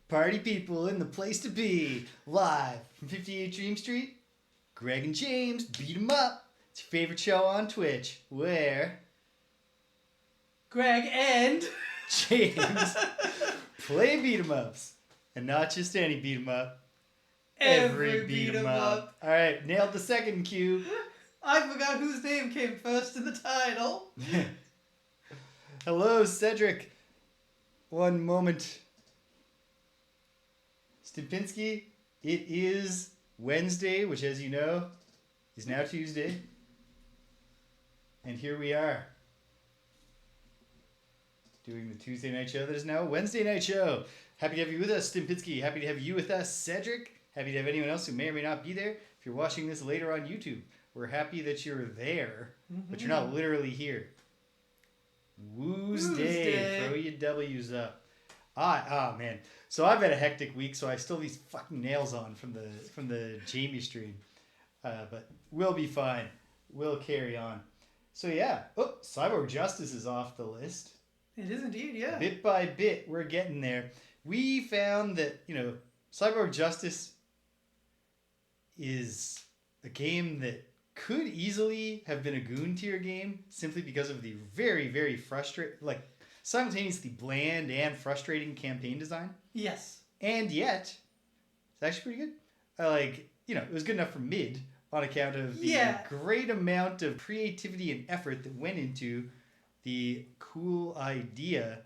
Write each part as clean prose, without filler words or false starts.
Party people in the place to be. Live from 58 Dream Street, Greg and James beat 'em up. It's your favorite show on Twitch, where Greg and James play beat 'em ups. And not just any beat 'em up. every beat 'em up. Alright, nailed the second cue. I forgot whose name came first in the title. Hello, Cedric. One moment. Stupinski, it is Wednesday, which, as you know, is now Tuesday. And here we are, doing the Tuesday night show that is now a Wednesday night show. Happy to have you with us, Stimpinski. Happy to have you with us, Cedric. Happy to have anyone else who may or may not be there. If you're watching this later on YouTube, we're happy that you're there, but you're not literally here. Woos day. Throw your W's up. Man. So I've had a hectic week, so I still have these fucking nails on from the Jamie stream. But we'll be fine. We'll carry on. So yeah. Oh, Cyborg Justice is off the list. It is indeed, yeah. Bit by bit, we're getting there. We found that, Cyborg Justice is a game that could easily have been a Goon tier game simply because of the very, very simultaneously bland and frustrating campaign design. Yes. And yet, it's actually pretty good. It was good enough for mid on account of the great amount of creativity and effort that went into the cool idea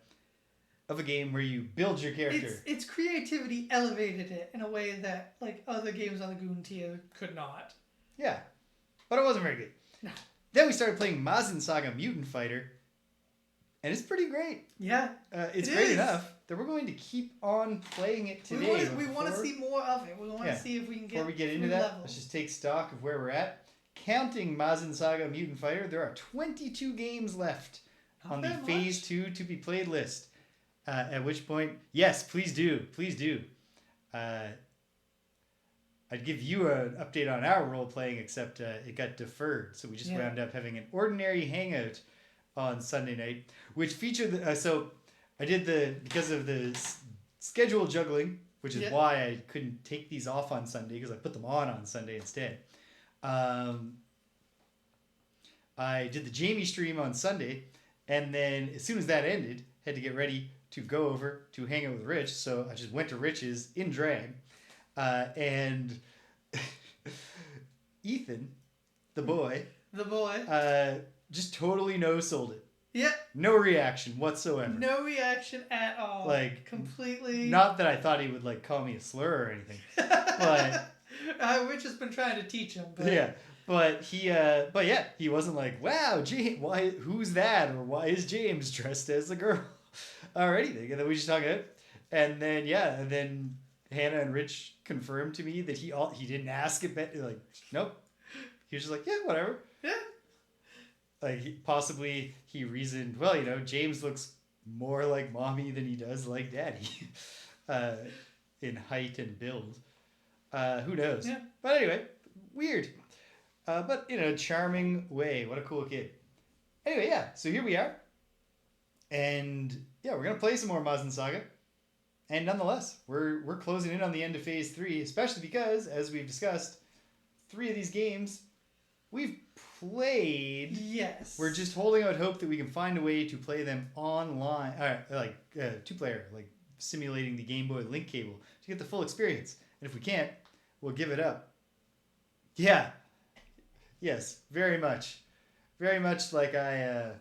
of a game where you build your character. Its creativity elevated it in a way that other games on the Goon tier could not. Yeah. But it wasn't very good. No. Then we started playing Mazin Saga Mutant Fighter. And it's pretty great. Yeah. It's great enough that we're going to keep on playing it today. We want to see more of it. We want to see if we can get. Before we get into that, let's just take stock of where we're at. Counting Mazin Saga Mutant Fighter, there are 22 games left on the Phase 2 to be played list. At which point, yes, please do. Please do. I'd give you an update on our role-playing, except it got deferred. So we just wound up having an ordinary hangout on Sunday night, which featured... So I did because of the schedule juggling, which is why I couldn't take these off on Sunday, because I put them on Sunday instead. I did the Jamie stream on Sunday, and then as soon as that ended, had to get ready to go over to hang out with Rich. So I just went to Rich's in drag. And Ethan, the boy, just totally no-sold it. Yeah. No reaction whatsoever. No reaction at all. Completely. Not that I thought he would call me a slur or anything, but Rich has been trying to teach him. But... Yeah, but he wasn't like, wow, James, why? Who's that? Or why is James dressed as a girl? Or anything. And then we just talked about it, and then Hannah and Rich confirmed to me that he didn't ask it. Nope. He was just like, yeah, whatever. Yeah. He reasoned, well, James looks more like mommy than he does like daddy, in height and build. Who knows? Yeah. But anyway, weird. But in a charming way. What a cool kid. Anyway, yeah. So here we are. And yeah, we're going to play some more Mazin Saga. And nonetheless, we're closing in on the end of Phase 3, especially because, as we've discussed, 3 of these games we've played. Yes. We're just holding out hope that we can find a way to play them online, two-player, simulating the Game Boy link cable to get the full experience. And if we can't, we'll give it up. Yeah. Yes, very much. Very much like I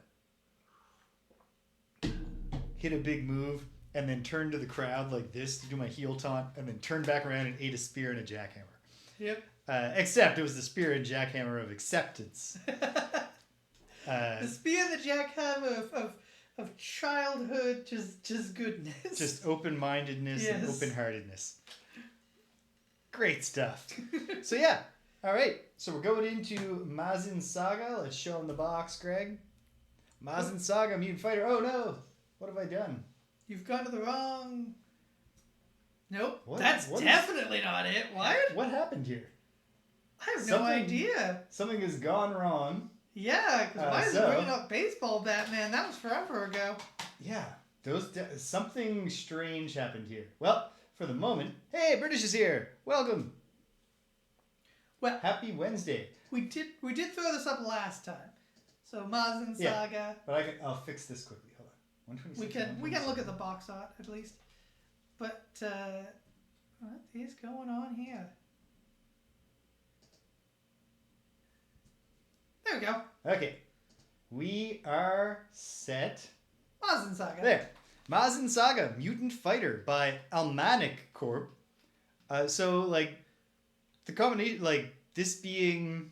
hit a big move and then turned to the crowd like this to do my heel taunt, and then turned back around and ate a spear and a jackhammer. Yep. Except it was the spear and jackhammer of acceptance. The spear and the jackhammer of childhood, just goodness. Just open-mindedness and open-heartedness. Great stuff. So yeah, all right. So we're going into Mazin Saga. Let's show them the box, Greg. Mazin Saga, Mutant Fighter. Oh no, what have I done? You've gone to the wrong... Nope, that's definitely not it. What? What happened here? I have no idea. Something has gone wrong. Yeah, because why is it bringing up Baseball Batman? That was forever ago. Yeah, something strange happened here. Well, for the moment. Hey, British is here. Welcome. Well, happy Wednesday. We did throw this up last time. So Mazin Saga. Yeah, but I'll fix this quickly. Hold on. 126. We can look at the box art at least. But what is going on here? There we go. Okay. We are set. Mazin Saga. There. Mazin Saga, Mutant Fighter by Almanic Corp. So, like, the combination, like, this being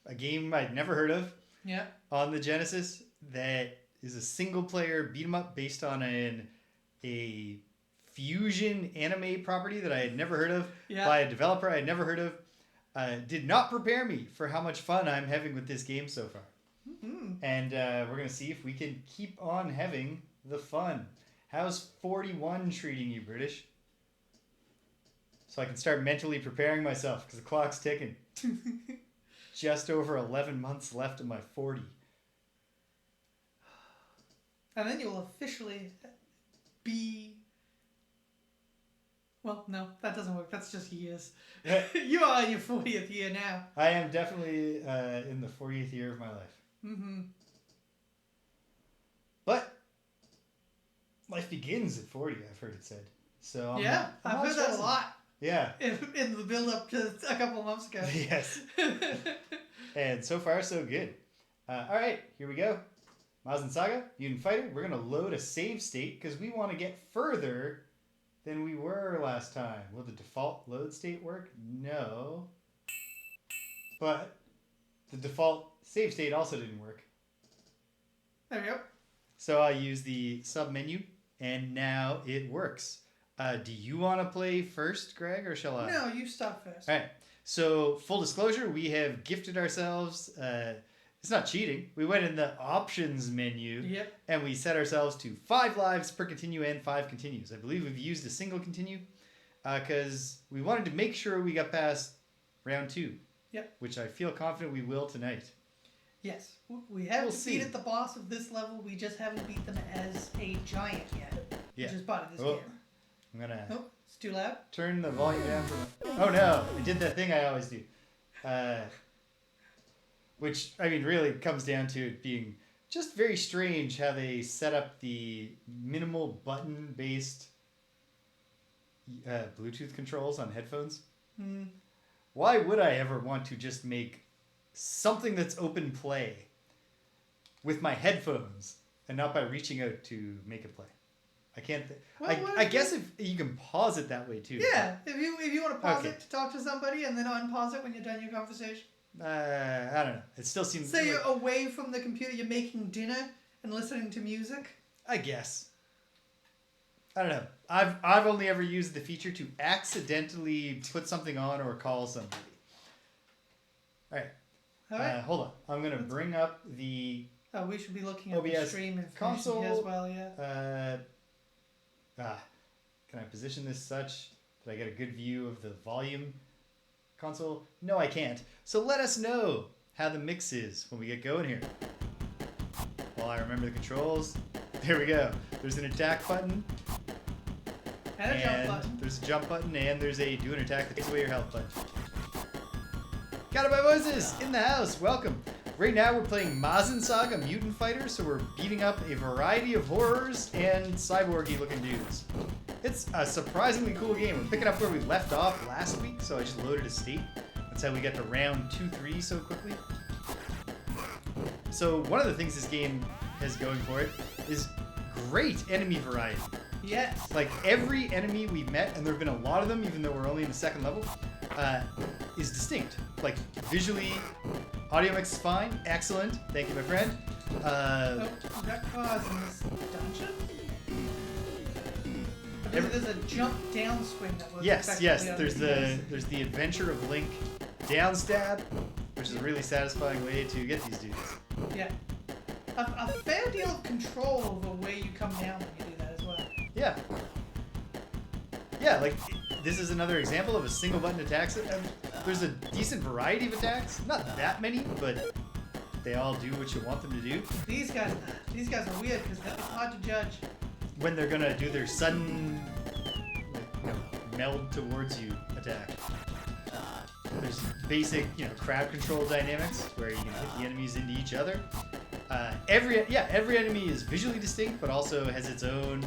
a game I'd never heard of. Yeah. On the Genesis, that is a single-player beat-em-up based on a fusion anime property that I had never heard of by a developer I had never heard of. Did not prepare me for how much fun I'm having with this game so far. Mm-hmm. And we're going to see if we can keep on having the fun. How's 41 treating you, British? So I can start mentally preparing myself because the clock's ticking. Just over 11 months left of my 40. And then you'll officially be... Well, no, that doesn't work. That's just years. You are in your 40th year now. I am definitely in the 40th year of my life. Mm-hmm. But life begins at 40, I've heard it said. So I've heard that a lot. Yeah. In the build-up to a couple of months ago. Yes. And so far, so good. All right, here we go. Mazin Saga, Mutant Fighter. We're going to load a save state because we want to get further than we were last time. Will the default load state work? No. But the default save state also didn't work. There we go. So I use the sub menu, and now it works. Do you want to play first, Greg, or shall I? No, you start first. All right. So, full disclosure, we have gifted ourselves. It's not cheating. We went in the options menu, and we set ourselves to 5 lives per continue and 5 continues. I believe we've used a single continue because we wanted to make sure we got past round 2, which I feel confident we will tonight. Yes. We haven't defeated the boss of this level. We just haven't beat them as a giant yet, which is part of this game. I'm going to... Oh, it's too loud. Turn the volume down from... Oh, no. I did that thing I always do. Which, I mean, really comes down to it being just very strange how they set up the minimal button-based Bluetooth controls on headphones. Mm. Why would I ever want to just make something that's open play with my headphones and not by reaching out to make it play? I can't. I guess if you can pause it that way too. Yeah, if you want to pause it to talk to somebody and then unpause it when you're done your conversation. I don't know. It still seems. Say you're away from the computer, you're making dinner and listening to music. I guess. I don't know. I've only ever used the feature to accidentally put something on or call somebody. All right. Hold on. I'm gonna bring up the. Oh, we should be looking at the stream information console here as well. Yeah. Can I position this such that I get a good view of the volume console? No, I can't. So let us know how the mix is when we get going here. Well, I remember the controls. There we go. There's an attack button. And a jump button. There's a jump button, and there's a do an attack that takes away your health button. Got it, my voices in the house. Welcome. Right now we're playing Mazin Saga, Mutant Fighter, so we're beating up a variety of horrors and cyborgy looking dudes. It's a surprisingly cool game. We're picking up where we left off last week, so I just loaded a state. That's how we got to round 2-3 so quickly. So one of the things this game has going for it is great enemy variety. Yes. Like every enemy we've met, and there have been a lot of them, even though we're only in the second level, is distinct. Like visually, audio mix is fine. Excellent. Thank you, my friend. You got cause in this dungeon? There's a jump down swing that was yes. There's the adventure of Link down stab, which is a really satisfying way to get these dudes. Yeah. A fair deal of control over where you come down when you do that as well. Yeah. Yeah, like this is another example of a single button attacks. There's a decent variety of attacks. Not that many, but they all do what you want them to do. These guys are weird because it's hard to judge. When they're gonna do their sudden meld towards you attack. There's basic, crowd control dynamics where you can hit the enemies into each other. Every enemy is visually distinct, but also has its own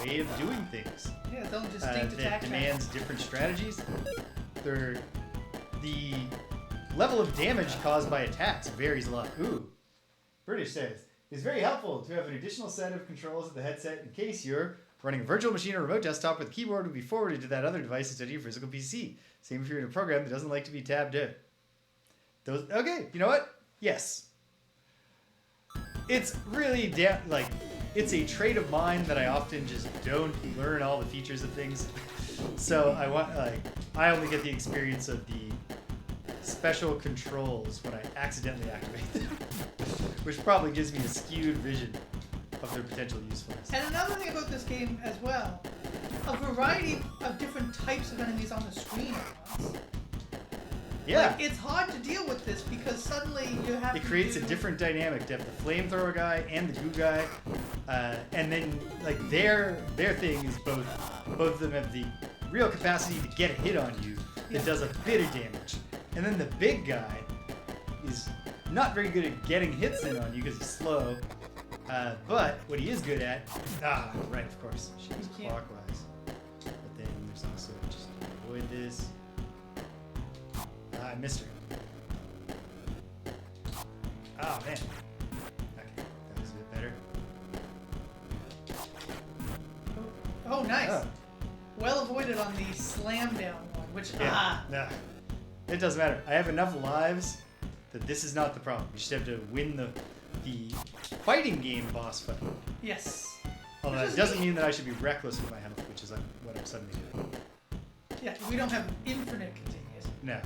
way of doing things. Yeah, its own distinct attack. That demands different strategies. The level of damage caused by attacks varies a lot. Ooh, British says, it's very helpful to have an additional set of controls at the headset in case you're running a virtual machine or remote desktop where the keyboard would be forwarded to that other device instead of your physical PC. Same if you're in a program that doesn't like to be tabbed in. Okay, you know what? Yes. It's really it's a trait of mine that I often just don't learn all the features of things. So I only get the experience of the special controls when I accidentally activate them, which probably gives me a skewed vision of their potential usefulness. And another thing about this game as well, a variety of different types of enemies on the screen at once. Yeah. It's hard to deal with this because suddenly you have It creates a different dynamic to have the flamethrower guy and the goo guy. And then their thing is both of them have the real capacity to get a hit on you that does a bit of damage. And then the big guy is not very good at getting hits in on you because he's slow. But what he is good at, right, of course, she goes clockwise. But then there's also just avoid this. I missed her. Oh man. Okay, that was a bit better. Oh, nice. Oh. Well avoided on the slam down one, which It doesn't matter. I have enough lives that this is not the problem. You just have to win the fighting game boss fight. Yes. Although it doesn't mean that I should be reckless with my health, which is what I'm suddenly doing. Yeah, we don't have infinite continues. No.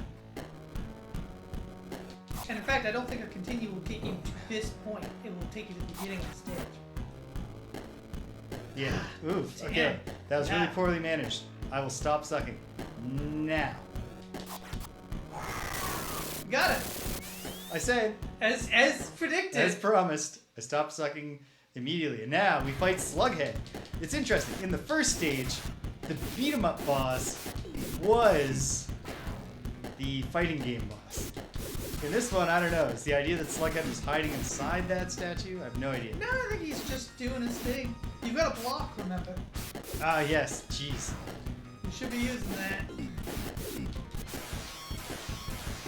And in fact, I don't think a continue will take you to this point. It will take you to the beginning of the stage. Yeah. Oof. Okay. That was really poorly managed. I will stop sucking now. Got it. I said. As predicted. As promised. I stopped sucking immediately. And now we fight Slughead. It's interesting. In the first stage, the beat 'em up boss was the fighting game boss. In this one, I don't know. Is the idea that Slughead was hiding inside that statue? I have no idea. No, I think he's just doing his thing. You've got a block, remember? Ah, yes. Jeez. You should be using that.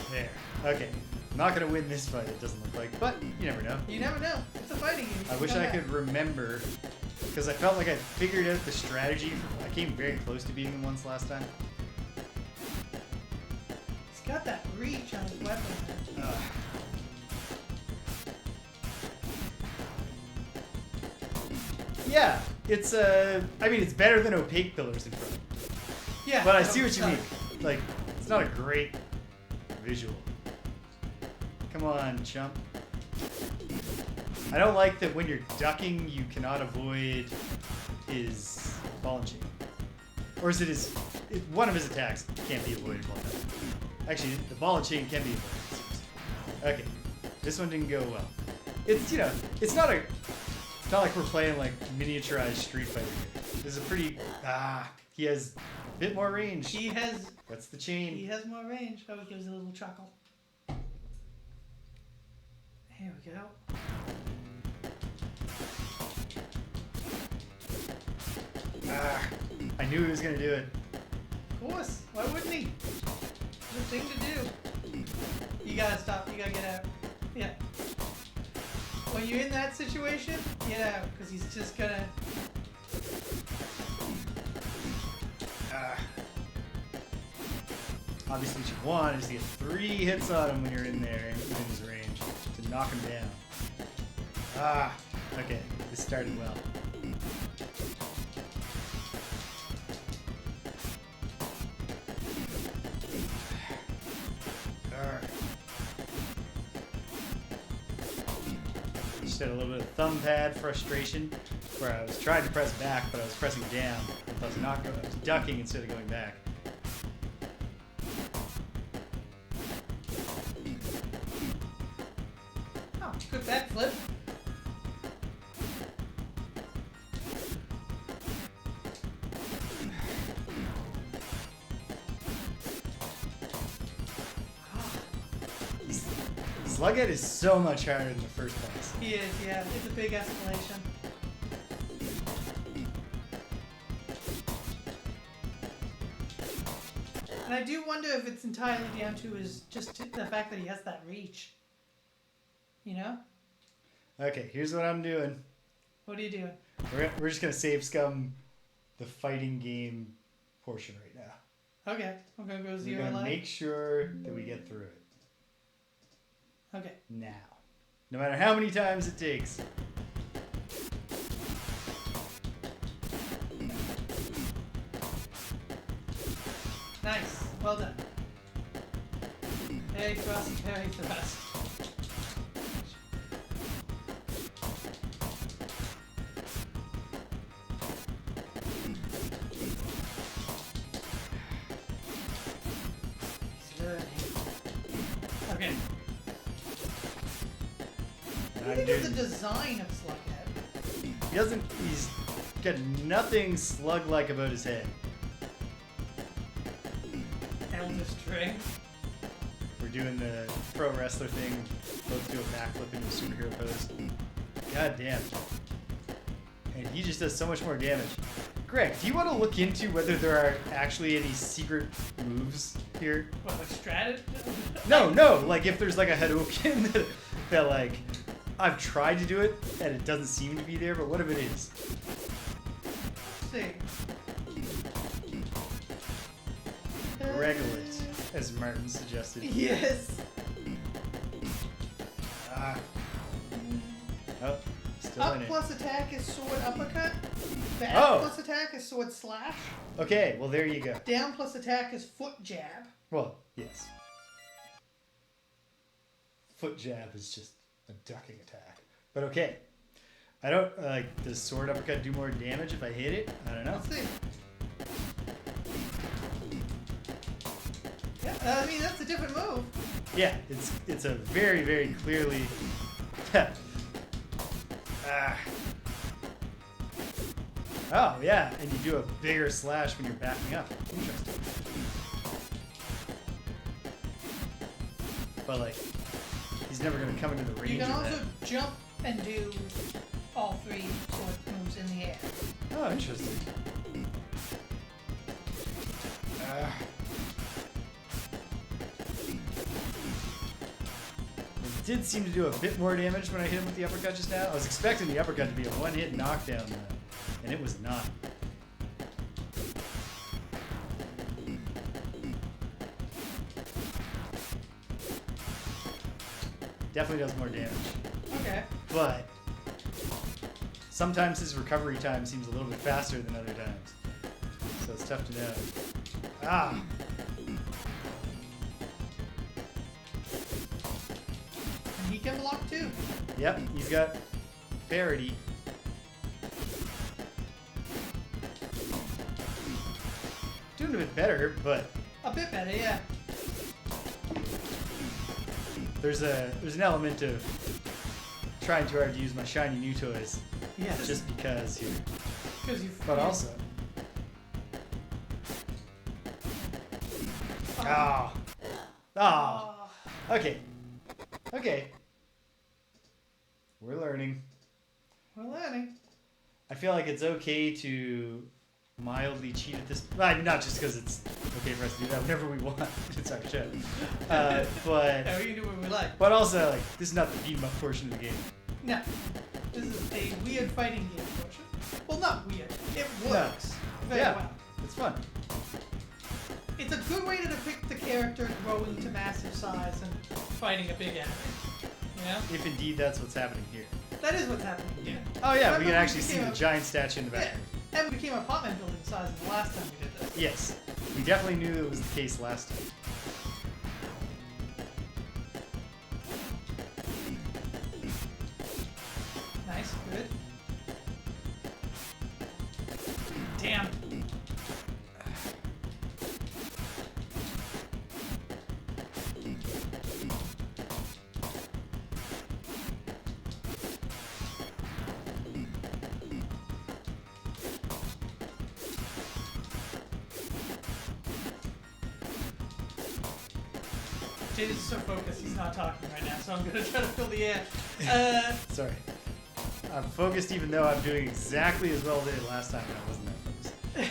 There. Okay. I'm not going to win this fight, it doesn't look like. But you never know. You never know. It's a fighting game. I wish I could remember. Because I felt like I figured out the strategy. I came very close to beating him once last time. He's got that reach on his weapon. Yeah, it's it's better than opaque pillars in front. Yeah. But I see what you mean. Like, it's not a great visual. Come on, chump. I don't like that when you're ducking, you cannot avoid his ball and chain. Or is it one of his attacks can't be avoided while ducking. Actually, the ball and chain can be avoided. Okay, this one didn't go well. It's it's not like we're playing like miniaturized Street Fighter here. This is a pretty he has a bit more range. He has. That's the chain. He has more range. Oh, he gives a little chuckle. Here we go. I knew he was gonna do it. Of course. Why wouldn't he? It's a thing to do. You gotta stop. You gotta get out. Yeah. When you're in that situation, get out, because he's just gonna... Obviously what you want is to get 3 hits on him when you're in there and within his range to knock him down. Okay, this started well. Just had a little bit of thumb pad frustration where I was trying to press back, but I was pressing down. I was ducking instead of going back. Oh, good backflip. Slughead is so much harder than the first boss. He is, yeah. It's a big escalation. And I do wonder if it's entirely down to the fact that he has that reach. You know? Okay, here's what I'm doing. What are you doing? We're just gonna save scum the fighting game portion right now. Okay, I'm gonna go We're zero gonna life. make sure that we get through it. Okay. Now. No matter how many times it takes. Nice. Well done. Very thrust, very thrust. Okay. What do you think of the design of Slughead? He's got nothing slug-like about his head. Elder strength. We're doing the pro wrestler thing. Both do a backflip into a superhero pose. God damn. And he just does so much more damage. Greg, do you want to look into whether there are actually any secret moves here? What, like strategy? No, like if there's like a Hadouken that like, I've tried to do it and it doesn't seem to be there, but what if it is? Let's see. Regulate, as Martin suggested. Yes. Ah. Oh, still Up in it. plus attack is sword uppercut. Back Oh. plus attack is sword slash. Okay, well there you go. Down plus attack is foot jab. Well, yes. Foot jab is just a ducking attack. But okay. I don't, like, does sword uppercut do more damage if I hit it? I don't know. Let's see. Yeah, I mean, that's a different move. Yeah, it's a very, very clearly... Ah. Oh, yeah, and you do a bigger slash when you're backing up. Interesting. But, like, he's never going to come into the range You can of also that. jump and do all three sword moves in the air. Oh, interesting. It did seem to do a bit more damage when I hit him with the uppercut just now. I was expecting the uppercut to be a one-hit knockdown, and it was not. Definitely does more damage. Okay. But sometimes his recovery time seems a little bit faster than other times. So it's tough to know. Ah! And he can block too. Yep, he's got parity. Doing a bit better, but A bit better, yeah. there's an element of trying too hard to use my shiny new toys Yes. just because here. because you. But also. Oh. Oh. Okay. Okay. We're learning. We're learning. I feel like it's okay to mildly cheat at this. Well, not just because it's okay for us to do that whenever we want. It's our show. But Yeah, we can do what we like. but also like this is not the beat 'em up portion of the game. No. This is a weird fighting game portion. Well, not weird. It works very Yeah. well. It's fun. It's a good way to depict the character growing to massive size and fighting a big enemy. You know? If indeed that's what's happening here. That is what's happening here. Oh yeah, we Remember can actually see became the a- giant statue in the Yeah. back. And became apartment building size the last time we did this. Yes, we definitely knew it was the case last time. Nice, good. Damn. James is so focused, he's not talking right now, so I'm gonna try to fill the air. Sorry. I'm focused even though I'm doing exactly as well as I did last time and I wasn't that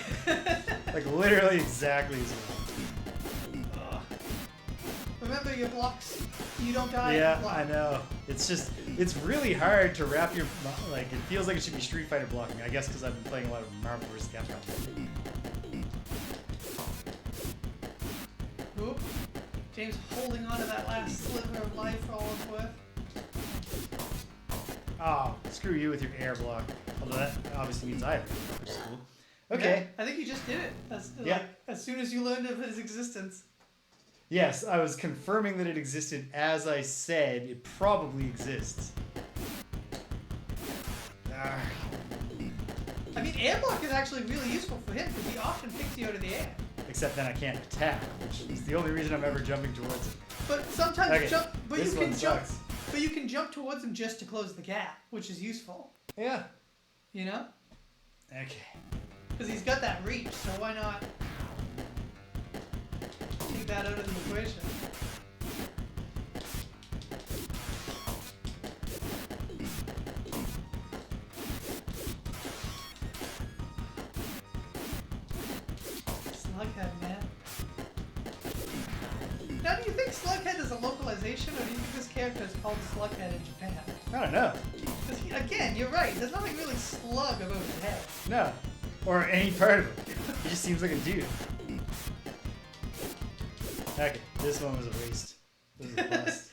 focused. Like literally exactly as well. Remember your blocks. You don't die. Yeah, I know. It's just, it's really hard to wrap your, like, it feels like it should be Street Fighter blocking. I guess because I've been playing a lot of Marvel vs. Capcom. Oop. James holding on to that last sliver of life for all it's worth. Oh, screw you with your air block. Although that obviously means I have air block, which is cool. Okay. Yeah, I think you just did it. Yeah. Like, as soon as you learned of his existence. Yes, I was confirming that it existed as I said it probably exists. Ah. I mean, air block is actually really useful for him because he often picks you out of the air. Except then I can't attack, which is the only reason I'm ever jumping towards it. But sometimes Okay, jump. But this you can one jump. sucks. But you can jump towards him just to close the gap, which is useful. Yeah. You know? Okay. Because he's got that reach, so why not take that out of the equation? Slughead, man. Now, do you think Slughead is a localization, or do you think this character is called Slughead in Japan? I don't know. Because, again, you're right. There's nothing really slug about his head. No. Or any part of it. He just seems like a dude. Okay, this one was a waste. This is a bust.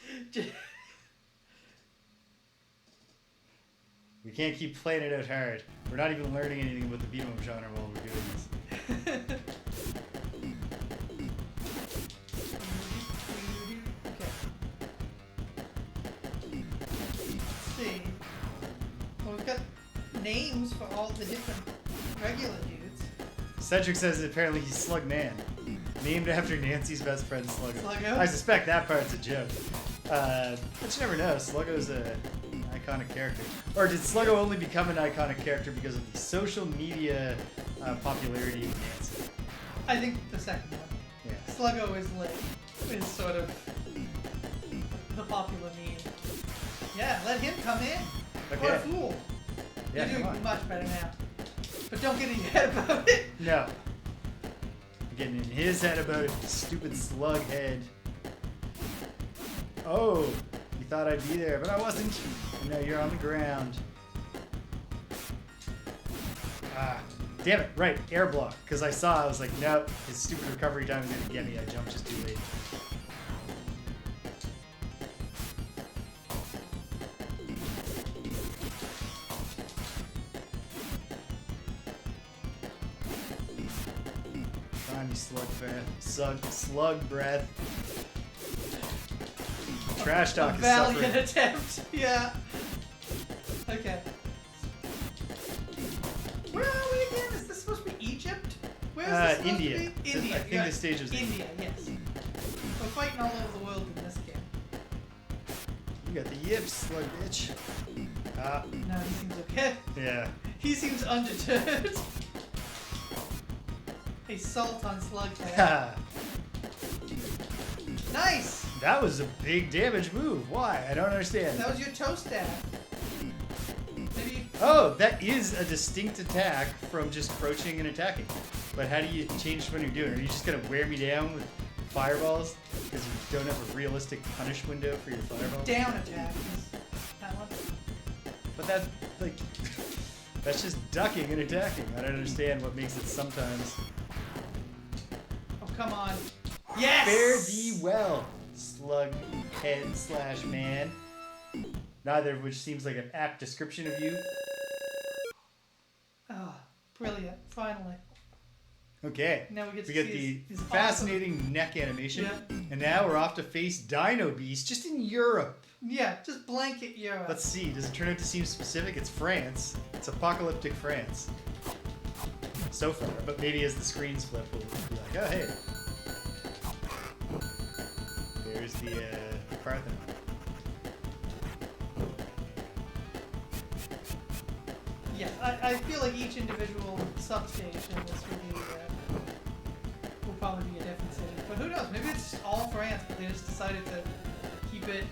We can't keep playing it out hard. We're not even learning anything about the beat 'em up genre while we're doing this. We've got names for all the different regular dudes. Cedric says apparently he's Slug Man. Named after Nancy's best friend, Sluggo. Sluggo? I suspect that part's a joke. But you never know. Sluggo's an iconic character. Or did Sluggo only become an iconic character because of the social media popularity of Nancy? I think the second one. Yeah. Sluggo is lit. Is sort of the popular meme. Yeah, let him come in. Okay. What a fool. Yeah, You're come doing on. much better now. But don't get in your head about it. No. Getting in his head about it, stupid slug head. Oh, you thought I'd be there, but I wasn't. And now you're on the ground. Ah, damn it, right, air block. Because I saw, I was like, nope, his stupid recovery time is going to get me. I jumped just too late. Tiny slug breath. Slug breath. Trash talk A is valiant suffering. attempt. Yeah. Okay. Where are we again? Is this supposed to be Egypt? Where is this supposed India. to be? India. I think yeah. this stage was India. Yes. We're fighting all over the world in this game. You got the yips, slug bitch. Ah, No, he seems okay. yeah. He seems undeterred. A salt on Slughead. Ha! Nice! That was a big damage move. Why? I don't understand. That was your toe stab. Maybe. Oh, that is a distinct attack from just crouching and attacking. But how do you change when you're doing it? Are you just going to wear me down with fireballs? Because you don't have a realistic punish window for your fireballs? Down attack is that one. But that's like... that's just ducking and attacking. I don't understand what makes it sometimes... Oh, come on. Yes! Fare thee well, slug head / man. Neither of which seems like an apt description of you. Oh, brilliant. Finally. Okay. Now we get to get see the his fascinating neck animation. Yeah. And now we're off to face Dino Beast just in Europe. Yeah, just blanket Europe. Let's see. Does it turn out to seem specific? It's France. It's apocalyptic France. So far. But maybe as the screens flip, we'll be like, oh, hey. There's the Parthenon. Yeah, I feel like each individual substation in this review will probably be a different city. But who knows? Maybe it's all France, but they just decided to keep it.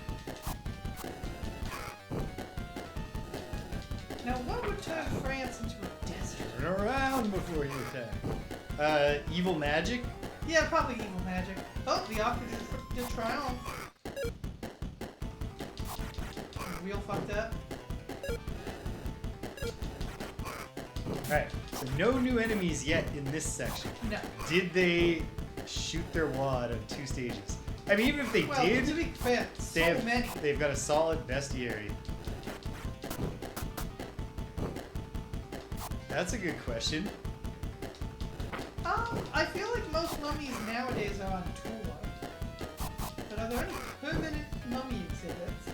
Now, what would turn France into a desert? Turn around before you attack. Evil magic? Yeah, probably evil magic. Oh, the Arc de Triomphe. Real fucked up. Alright, so no new enemies yet in this section. No. Did they shoot their wad on 2 stages? I mean, even if they Well, did, to be fair, many. they've got a solid bestiary. That's a good question. I feel like most mummies nowadays are on tour. But are there any permanent mummy exhibits?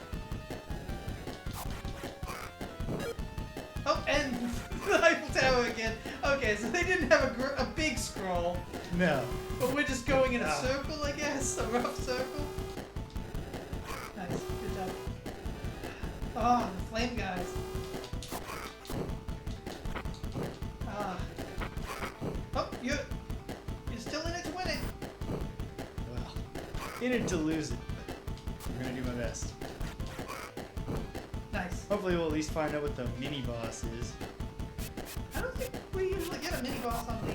Oh, and the Eiffel Tower again. Okay, so they didn't have a big scroll, No. but we're just going in a circle, I guess? A rough circle? Nice, good job. Oh, the flame guys. Oh, you're still in it to win it. Well, in it to lose it. I'm gonna do my best. Nice. Hopefully we'll at least find out what the mini-boss is. I don't think we usually get a mini-boss on the...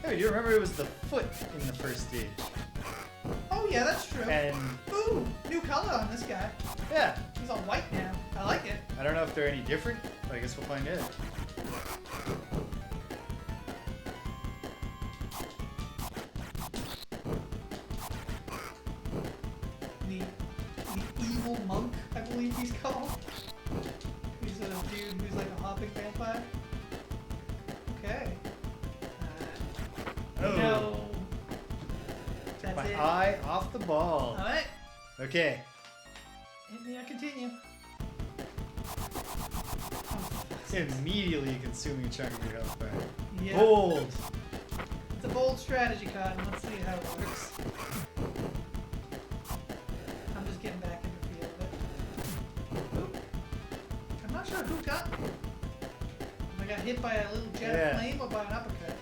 Hey, do you remember it was the foot in the first stage? Oh yeah, that's true. And, Ooh, new color on this guy. yeah. He's all white now. I like it. I don't know if they're any different, but I guess we'll find out. The evil monk, I believe he's called. He's a dude who's like a hopping vampire. Okay. Oh. No. Took That's my it. eye off the ball. Alright. Okay. And then I continue. Immediately consuming a chunk of your health back. Yeah. Bold! It's a bold strategy card, and let's see how it works. I'm just getting back in the feel of it. Oop. I'm not sure who got me. If I got hit by a little jet of flame or by an uppercut.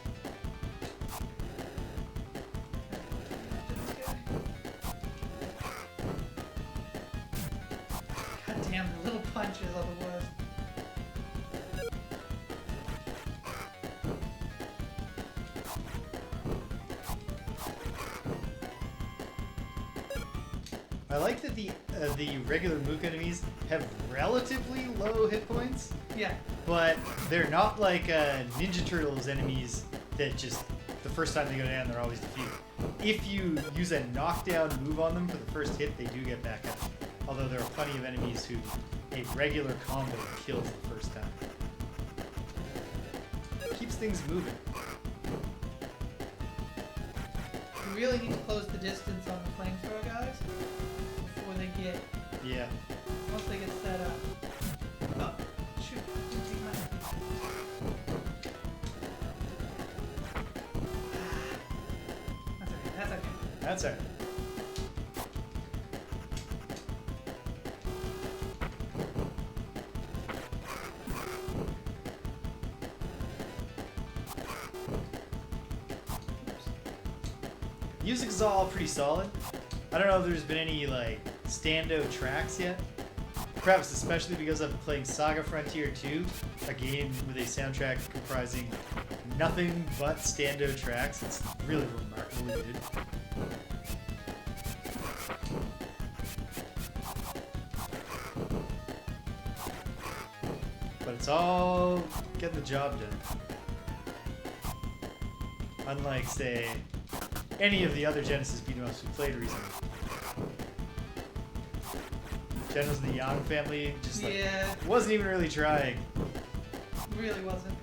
God damn, the little punches are the worst. I like that the regular Mook enemies have relatively low hit points. Yeah. But they're not like Ninja Turtles enemies that just, the first time they go down, they're always defeated. If you use a knockdown move on them for the first hit, they do get back up. Although there are plenty of enemies who a regular combo kills the first time. Keeps things moving. We really need to close the distance on the flamethrower guys before they get... Yeah. Once they get set up. Oh, shoot. That's okay. That's alright. Music is all pretty solid. I don't know if there's been any like standout tracks yet. Perhaps especially because I'm playing Saga Frontier 2, a game with a soundtrack comprising nothing but standout tracks. It's really remarkably good. But it's all getting the job done. Unlike, say, any of the other Genesis beat-em-ups we played recently. Genesis of the Young family just like wasn't even really trying. Really wasn't.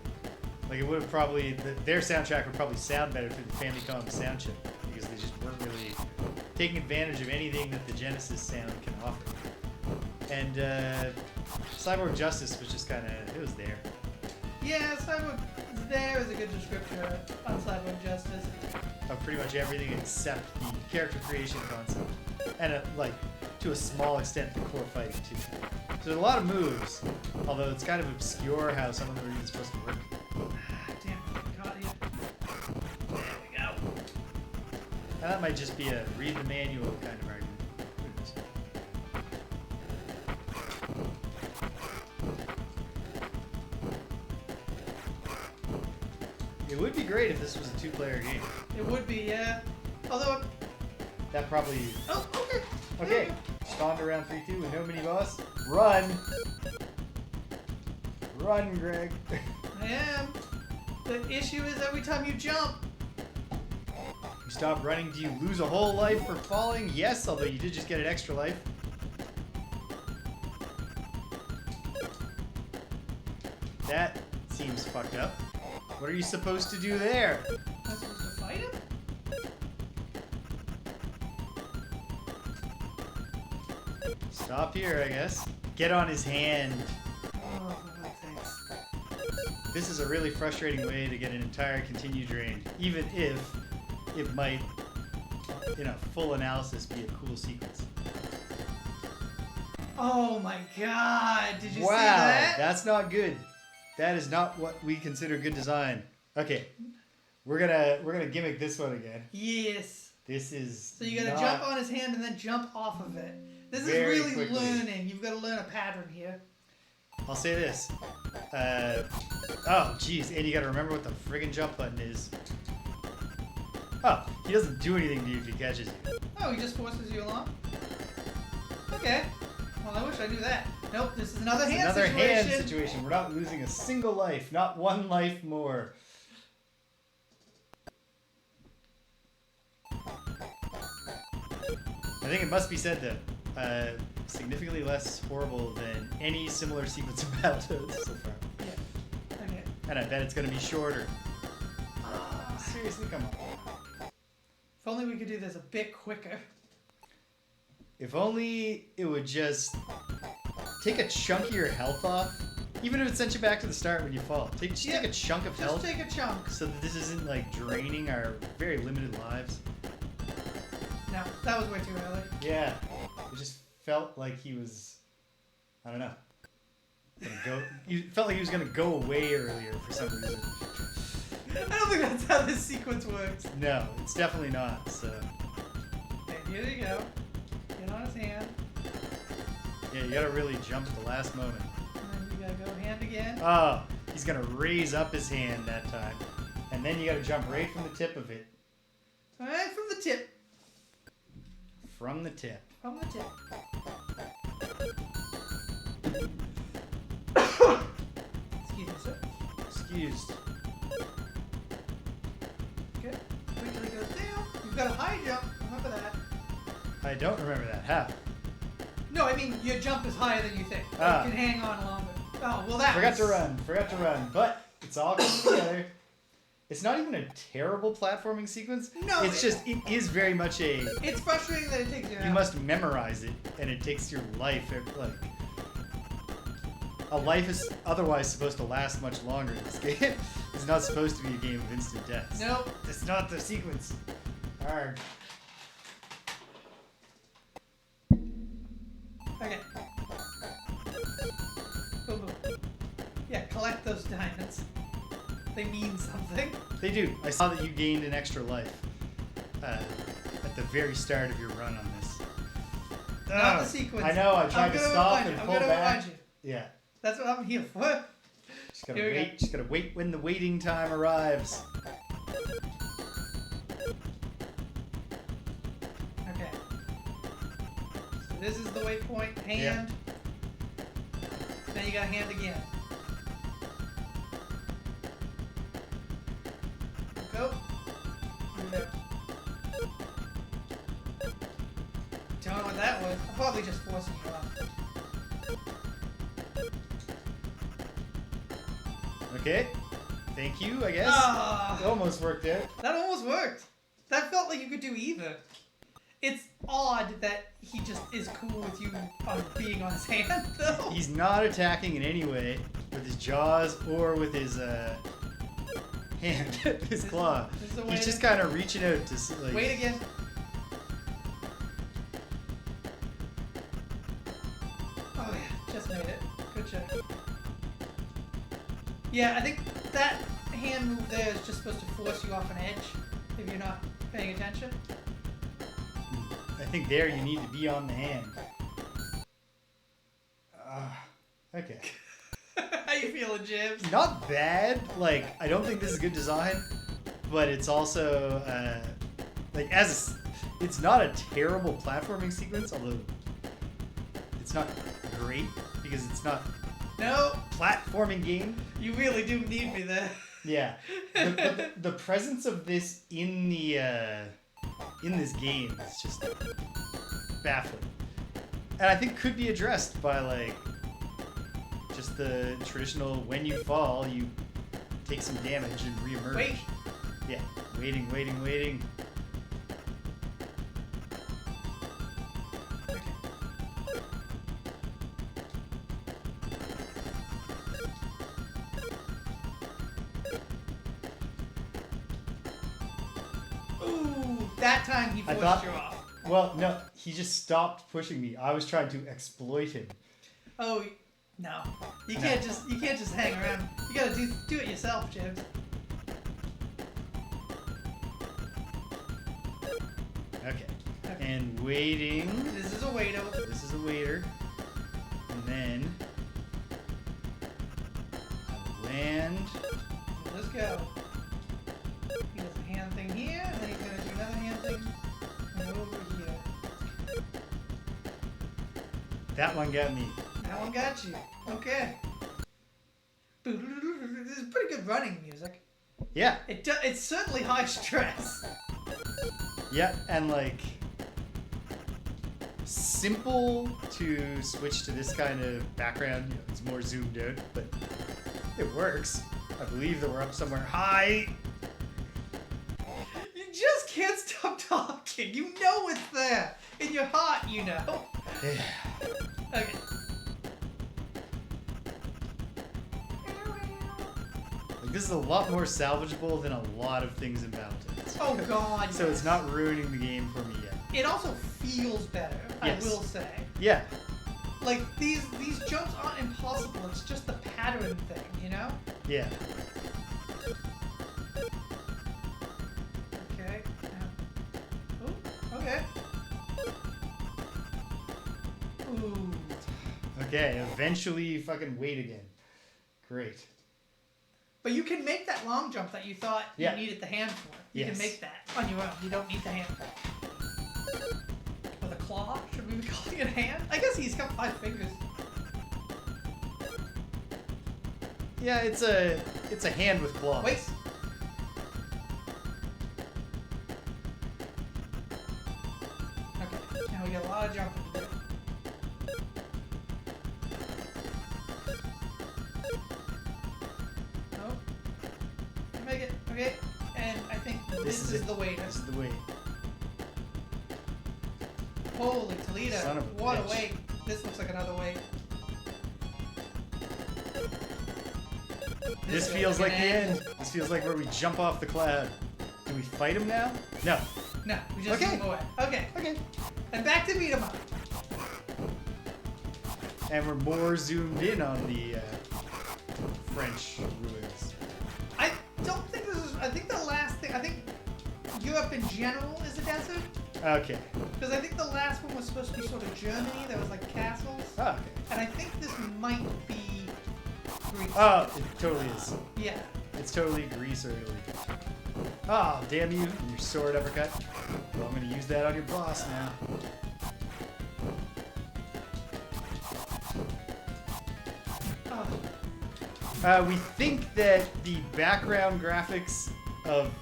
Like it would have probably their soundtrack would probably sound better through the Famicom sound chip because they just weren't really taking advantage of anything that the Genesis sound can offer. And Cyborg Justice was just kind of, it was there. Yeah, Cyborg there is a good description on Cyborg Justice. Of pretty much everything except the character creation concept. And like, to a small extent, the core fighting too. So there's a lot of moves, although it's kind of obscure how some of them are even supposed to work. Damn, I caught you. There we go. That might just be a read the manual kind of argument. It would be great if this was a two-player game. It would be, yeah. Although... That probably... Oh, okay. Okay. Spawned around 3-2 with no mini-boss. Run! Run, Greg. I am. The issue is every time you jump... You stop running, do you lose a whole life for falling? Yes, although you did just get an extra life. That seems fucked up. What are you supposed to do there? Am I supposed to fight him? Stop here, I guess. Get on his hand. Oh, thanks. This is a really frustrating way to get an entire continue drain, even if it might, in a full analysis, be a cool sequence. Oh my god, did you see Wow, that? that's not good. That is not what we consider good design. Okay, we're gonna gimmick this one again. Yes. This is So you gotta not jump on his hand and then jump off of it. This is very really quickly. learning. You've got to learn a pattern here. I'll say this. Oh, jeez, and you gotta remember what the friggin' jump button is. Oh, he doesn't do anything to you if he catches you. Oh, he just forces you along? Okay. Well, I wish I knew that. Nope, this is another hand Another situation. hand situation. We're not losing a single life, not one life more. I think it must be said though, significantly less horrible than any similar sequence of Battletoads so far. Yeah. Okay. And I bet it's gonna be shorter. Ah. Seriously, come on. If only we could do this a bit quicker. If only it would just take a chunk of your health off. Even if it sent you back to the start when you fall. Take a chunk of health. Just take a chunk. So that this isn't like draining our very limited lives. No, that was way too early. Yeah. It just felt like he was, I don't know. You felt like he was gonna go away earlier for some reason. I don't think that's how this sequence works. No, it's definitely not, so. Okay, here you go. Get on his hand. Yeah, you gotta really jump at the last moment. And then you gotta go hand again. Oh, he's gonna raise up his hand that time. And then you gotta jump right from the tip of it. Alright, from the tip. From the tip. From the tip. Excuse me, sir. Excused. Good. Wait till he goes down. You've got a high jump. Remember that. I don't remember that. How? No, I mean, your jump is higher than you think. Ah. You can hang on longer. Oh, well that Forgot to run. But it's all coming together. It's not even a terrible platforming sequence. No, it is very much a... It's frustrating that it takes you You out. must memorize it, and it takes your life. Like, a life is otherwise supposed to last much longer. This game is not supposed to be a game of instant deaths. Nope. It's not the sequence. Arrgh. Okay. Boom, boom. Yeah, collect those diamonds. They mean something. They do. I saw that you gained an extra life at the very start of your run on this. Not the sequence. I know. I tried to stop and pull I'm gonna back. remind you. Yeah. That's what I'm here for. Just gotta Here we wait. go. Just gotta wait when the waiting time arrives. Okay. So this is the waypoint. Hand. Then you got hand again. Go. There. Don't know what that was. I'm probably just forcing you off. Okay. Thank you, I guess. Ah. It almost worked out. That almost worked. That felt like you could do either. It's odd that he just is cool with you being on his hand, though. He's not attacking in any way with his jaws or with his hand, his claw. This is a way He's to- just kind of reaching out to like. Wait again. Oh yeah, just made it. Good check. Yeah, I think that hand move there is just supposed to force you off an edge if you're not paying attention. I think there you need to be on the hand. Okay. How you feeling, Jibs? Not bad. Like, I don't think this is good design, but it's also like it's not a terrible platforming sequence, although it's not great because it's not No, platforming game. you really do need me there. Yeah, the presence of this in this game is just baffling, and I think could be addressed by like just the traditional when you fall you take some damage and reemerge. Wait. Yeah, waiting. Ooh, that time he I forced thought- you off. Well, no, he just stopped pushing me. I was trying to exploit him. Oh, no. You No. can't just hang around. You gotta do it yourself, Jibs. Okay. And waiting. This is a waiter. This is a waiter. And then I land. Let's go. He does a hand thing here, and then he's gonna do another hand thing over here. That one got me. That one got you. Okay. This is pretty good running music. Yeah. It's certainly high stress. Yeah, and like simple to switch to this kind of background. You know, it's more zoomed out, but it works. I believe that we're up somewhere high. You just can't stop talking. You know it's there. In your heart, you know. Yeah. Okay. Like, this is a lot more salvageable than a lot of things in Mountains. Oh god. So yes. it's not ruining the game for me yet. It also feels better, Yes. I will say. Yeah. Like these jumps aren't impossible, it's just the pattern thing, you know? Yeah. Okay. Oh, okay. Ooh. Okay, eventually you fucking wait again. Great. But you can make that long jump that you thought Yeah. you needed the hand for. You Yes. can make that on your own. You don't need the hand for it. Or the claw? Should we be calling it a hand? I guess he's got 5 fingers. Yeah, it's a hand with claws. Wait. Okay, now we got a lot of jumping to do. Oh. You make it. Okay. And I think this is it. the way. This is the way. Holy Toledo. Son of a What bitch. a way. This looks like another way. This feels like the end. This feels like where we jump off the cloud. Do we fight him now? No. No, we just Okay. move away. Okay. Okay. And back to beat 'em up. And we're more zoomed in on the French ruins. I don't think this is. I think the last thing. I think Europe in general is a desert. Okay. Because I think the last one was supposed to be sort of Germany. There was like castles. Oh, okay. And I think this might be Greece. Oh, it totally is. Yeah. It's totally Greece or Italy. Oh, damn you and your sword uppercut. Well, I'm going to use that on your boss now. Oh, We think that the background graphics of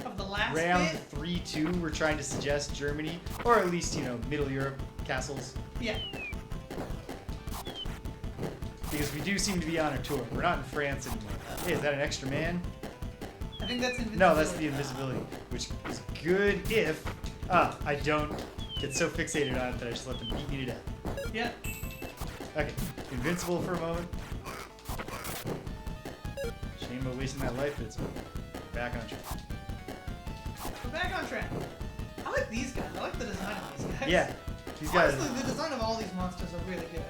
of the last round bit. 3-2 were trying to suggest Germany, or at least, you know, Middle Europe castles. Yeah. Because we do seem to be on a tour. We're not in France anymore. Hey, is that an extra man? I think that's invisibility. No, that's the invisibility, which is good if I don't get so fixated on it that I just let them beat me to death. Yeah. Okay, invincible for a moment. Shame about wasting my life, but it's back on track. We're back on track. I like these guys. I like the design of these guys. Yeah, these guys. Honestly, the design of all these monsters are really good.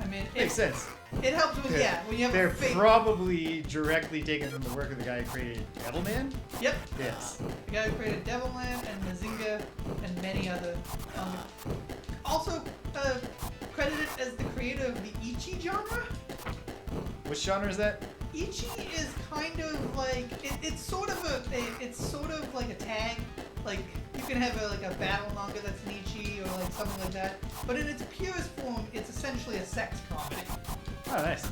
I mean, Makes sense. It helps with, when you have They're a fake... probably directly taken from the work of the guy who created Devilman. Yep. Yes. The guy who created Devilman and Mazinga and many other. Also, credited as the creator of the Ichi genre. Which genre is that? Ichi is kind of like it's sort of like a tag. Like you can have a battle manga that's an Ichi or like something like that. But in its purest form, it's essentially a sex comedy. Oh, nice.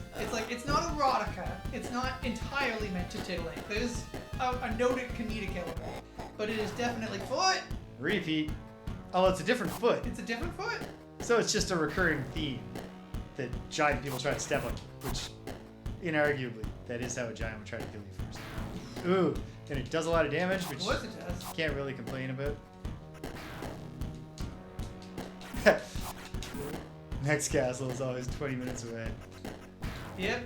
It's not erotica. It's not entirely meant to titillate. There's a noted comedic element, but it is definitely foot. Repeat. Oh, it's a different foot. It's a different foot. So it's just a recurring theme that giant people try to step on, which, inarguably, that is how a giant would try to kill you first. Ooh, and it does a lot of damage, which Of course it does. can't really complain about. Next castle is always 20 minutes away. Yep.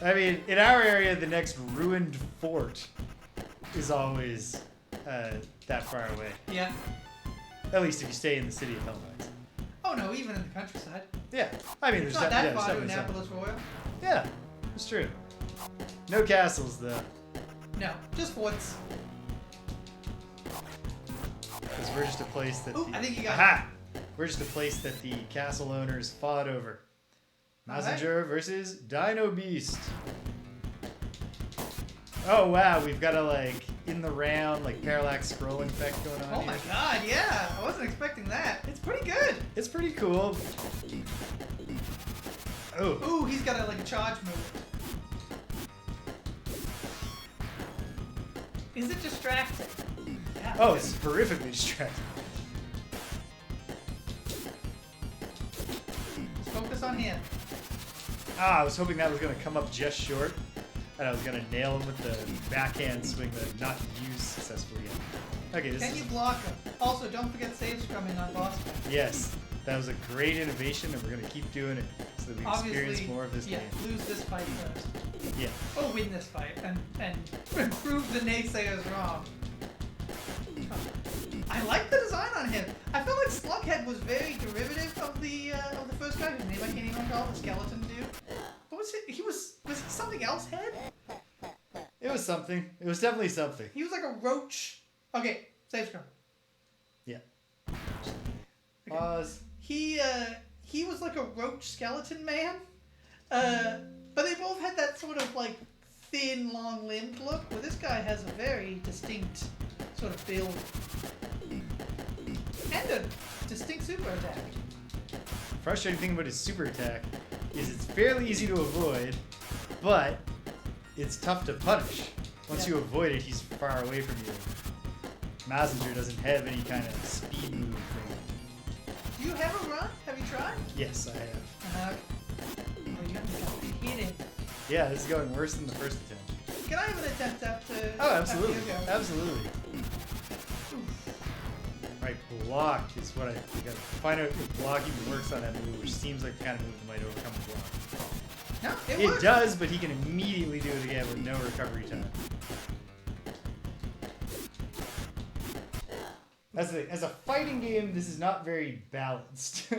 I mean, in our area, the next ruined fort is always that far away. Yeah. At least if you stay in the city of Hellmines. Oh no, even in the countryside. Yeah, I mean, It's there's not that yeah, far to there's definitely Annapolis Royal. some. Yeah, it's true. No castles though, No, just forts. because we're just a place that. Ooh, I think you got Aha! We're just a place that the castle owners fought over. Mazinger versus Dino Beast. Oh wow, we've got a like in the round like parallax scrolling effect going on. Oh here. my god, yeah. I wasn't expecting that. It's pretty good. It's pretty cool. Oh. Ooh, he's got a charge move. Is it distracting? Yeah. Oh, it's horrifically distracting. Focus on him. Ah, I was hoping that was going to come up just short, and I was going to nail him with the backhand swing that I've not used successfully yet. Okay, this Can is... you block him? Also, don't forget save scrumming on boss fight. Yes, that was a great innovation, and we're going to keep doing it so that we experience more of this game. Lose this fight first. Yeah. Or win this fight and prove the naysayers wrong. I like the design on him. I feel like Slughead was very derivative of the first guy whose name I can't even recall, the skeleton dude. What was it? Was he something else head? It was something. It was definitely something. He was like a roach. Okay, save scrum. Yeah. Okay. Pause. He was like a roach skeleton man. But they both had that sort of like thin, long-limbed look. Where this guy has a very distinct sort of build. And a distinct super attack. Frustrating thing about his super attack is it's fairly easy to avoid, but it's tough to punish. Once you avoid it, he's far away from you. Mazinger doesn't have any kind of speed move thing. Do you have a run? Have you tried? Yes, I have. Oh, you have to hit it. Yeah, this is going worse than the first attempt. Can I have an attempt after? Oh, absolutely. After you go? Absolutely. Right, block is what I gotta find out if block even works on that move, which seems like the kind of move that might overcome a block. No, It works. does, but he can immediately do it again with no recovery time. As a fighting game, this is not very balanced.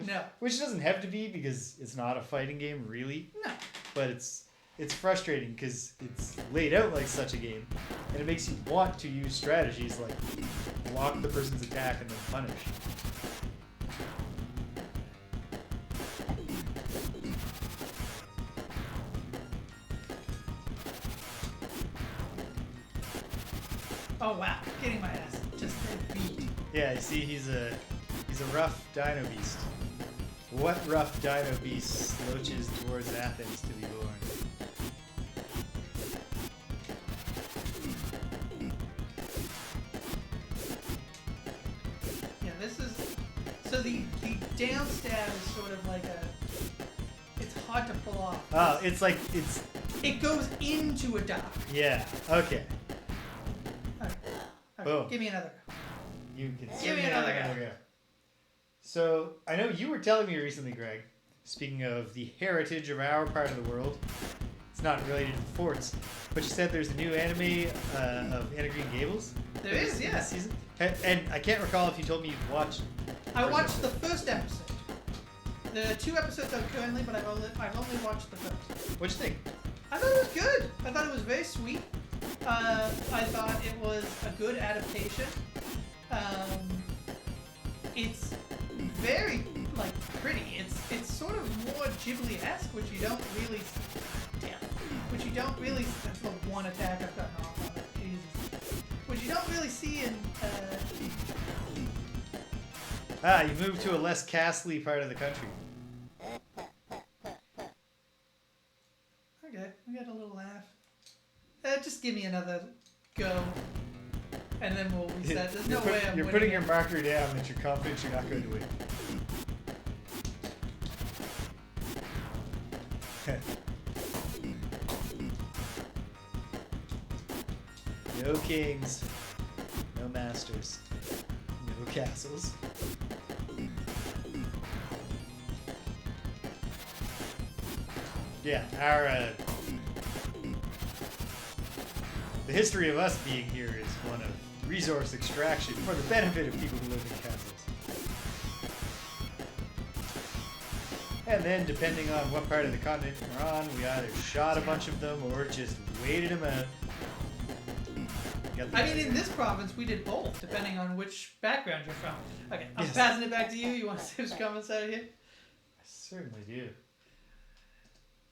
No. Which doesn't have to be because it's not a fighting game, really. No. But it's frustrating because it's laid out like such a game, and it makes you want to use strategies like block the person's attack and then punish. Oh wow, getting my ass just beat. Yeah, see, he's a rough dino beast. What rough dino beast slouches towards Athens to be born? Yeah, this is so the down stab is sort of like it's hard to pull off. Oh, It goes into a dive. yeah, okay. Alright. Boom. Give me another. You can Give me another go. So, I know you were telling me recently, Greg, speaking of the heritage of our part of the world, it's not related to the forts, but you said there's a new anime of Anna Green Gables? There is, yeah. This season? And I can't recall if you told me you'd watched. I watched the first episode. There are 2 episodes out currently, but I've only watched the first. What'd you think? I thought it was good. I thought it was very sweet. I thought it was a good adaptation. It's very like pretty. It's sort of more Ghibli-esque, which you don't really. Damn. Which you don't really. That's the one attack I've gotten off on it. Jesus. Which you don't really see in. You moved to a less castly part of the country. Okay, we got a little laugh. Just give me another go, and then we'll reset. There's no way I'm You're winning putting it. your marker down that you're confident you're not going to win. No kings, no masters, no castles. Yeah, the history of us being here is one of resource extraction for the benefit of people who live in castles. And then, depending on what part of the continent we're on, we either shot a bunch of them or just waited them out. I mean, in this province, we did both, depending on which background you're from. Okay, I'm Yes. passing it back to you. You want to say some comments out of here? I certainly do.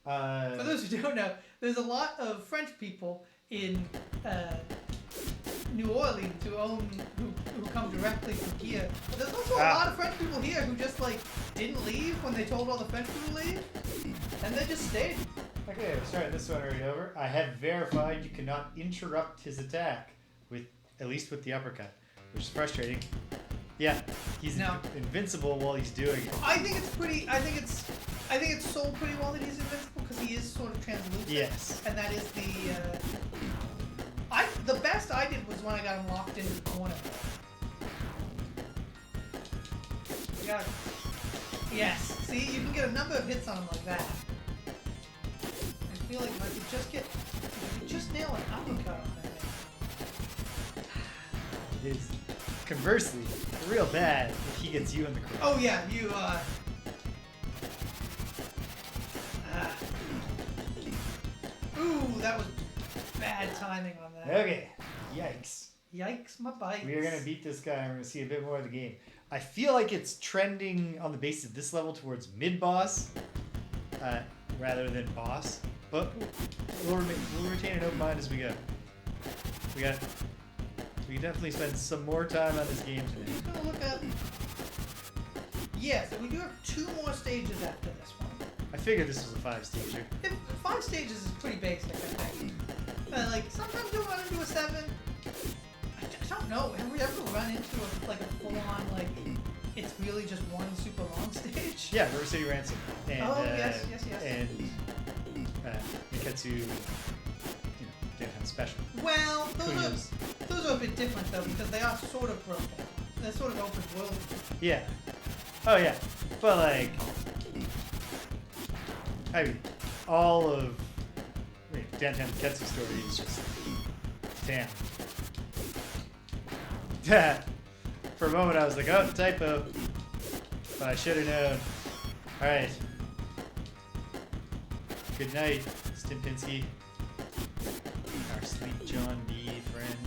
For those who don't know, there's a lot of French people in New Orleans who come directly from here. But there's also a lot of French people here who just like didn't leave when they told all the French people to leave, and they just stayed. Okay, we're starting this one right over. I have verified you cannot interrupt his attack at least with the uppercut, which is frustrating. Yeah, he's invincible while he's doing it. I think it's pretty. I think it's sold pretty well that he's invincible because he is sort of translucent. Yes. And that is the best I did was when I got him locked into the corner. Yes. See, you can get a number of hits on him like that. I feel like if I could just nail an uppercut on that man. It is conversely real bad if he gets you in the corner. Oh yeah, you Ooh, that was bad timing on that. Okay, yikes. Yikes, my bikes. We are going to beat this guy and we're going to see a bit more of the game. I feel like it's trending on the base of this level towards mid-boss rather than boss. But we'll retain an open mind as we go. We can definitely spend some more time on this game today. I'm just going to look up... Yeah, so we do have 2 more stages after this one. I figured this was a 5-stager. 5 stages is pretty basic, I think. Like, sometimes you'll run into a 7. I don't know. Have we ever run into a full-on, like, it's really just one super long stage? Yeah, River City Ransom. And, yes. And Niketsu, Daytime Special. Well, those are a bit different, though, because they are sort of broken. They're sort of open world. Yeah. Oh, yeah. But, like, I mean, all of Downtown Niketsu's story is just, damn. For a moment I was like, oh, typo. But I should have known. Alright. Good night, Stimpinski. Our Sleep John B. friend.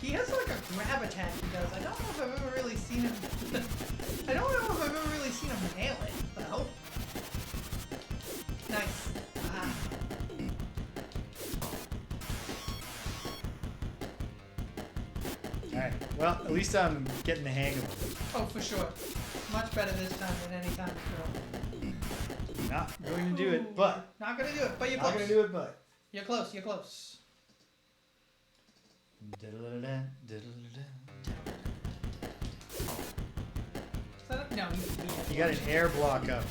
He has like a grab attack he does. I don't know if I've ever really seen him. I don't know if I've ever really seen him nail it, though. Nice. Alright, well, at least I'm getting the hang of it. Oh, for sure. Much better this time than any time before. Not going to do it, but. Not gonna do it, but you're Not close. going to do it, but. You're close, you're close. No, You got an air block up.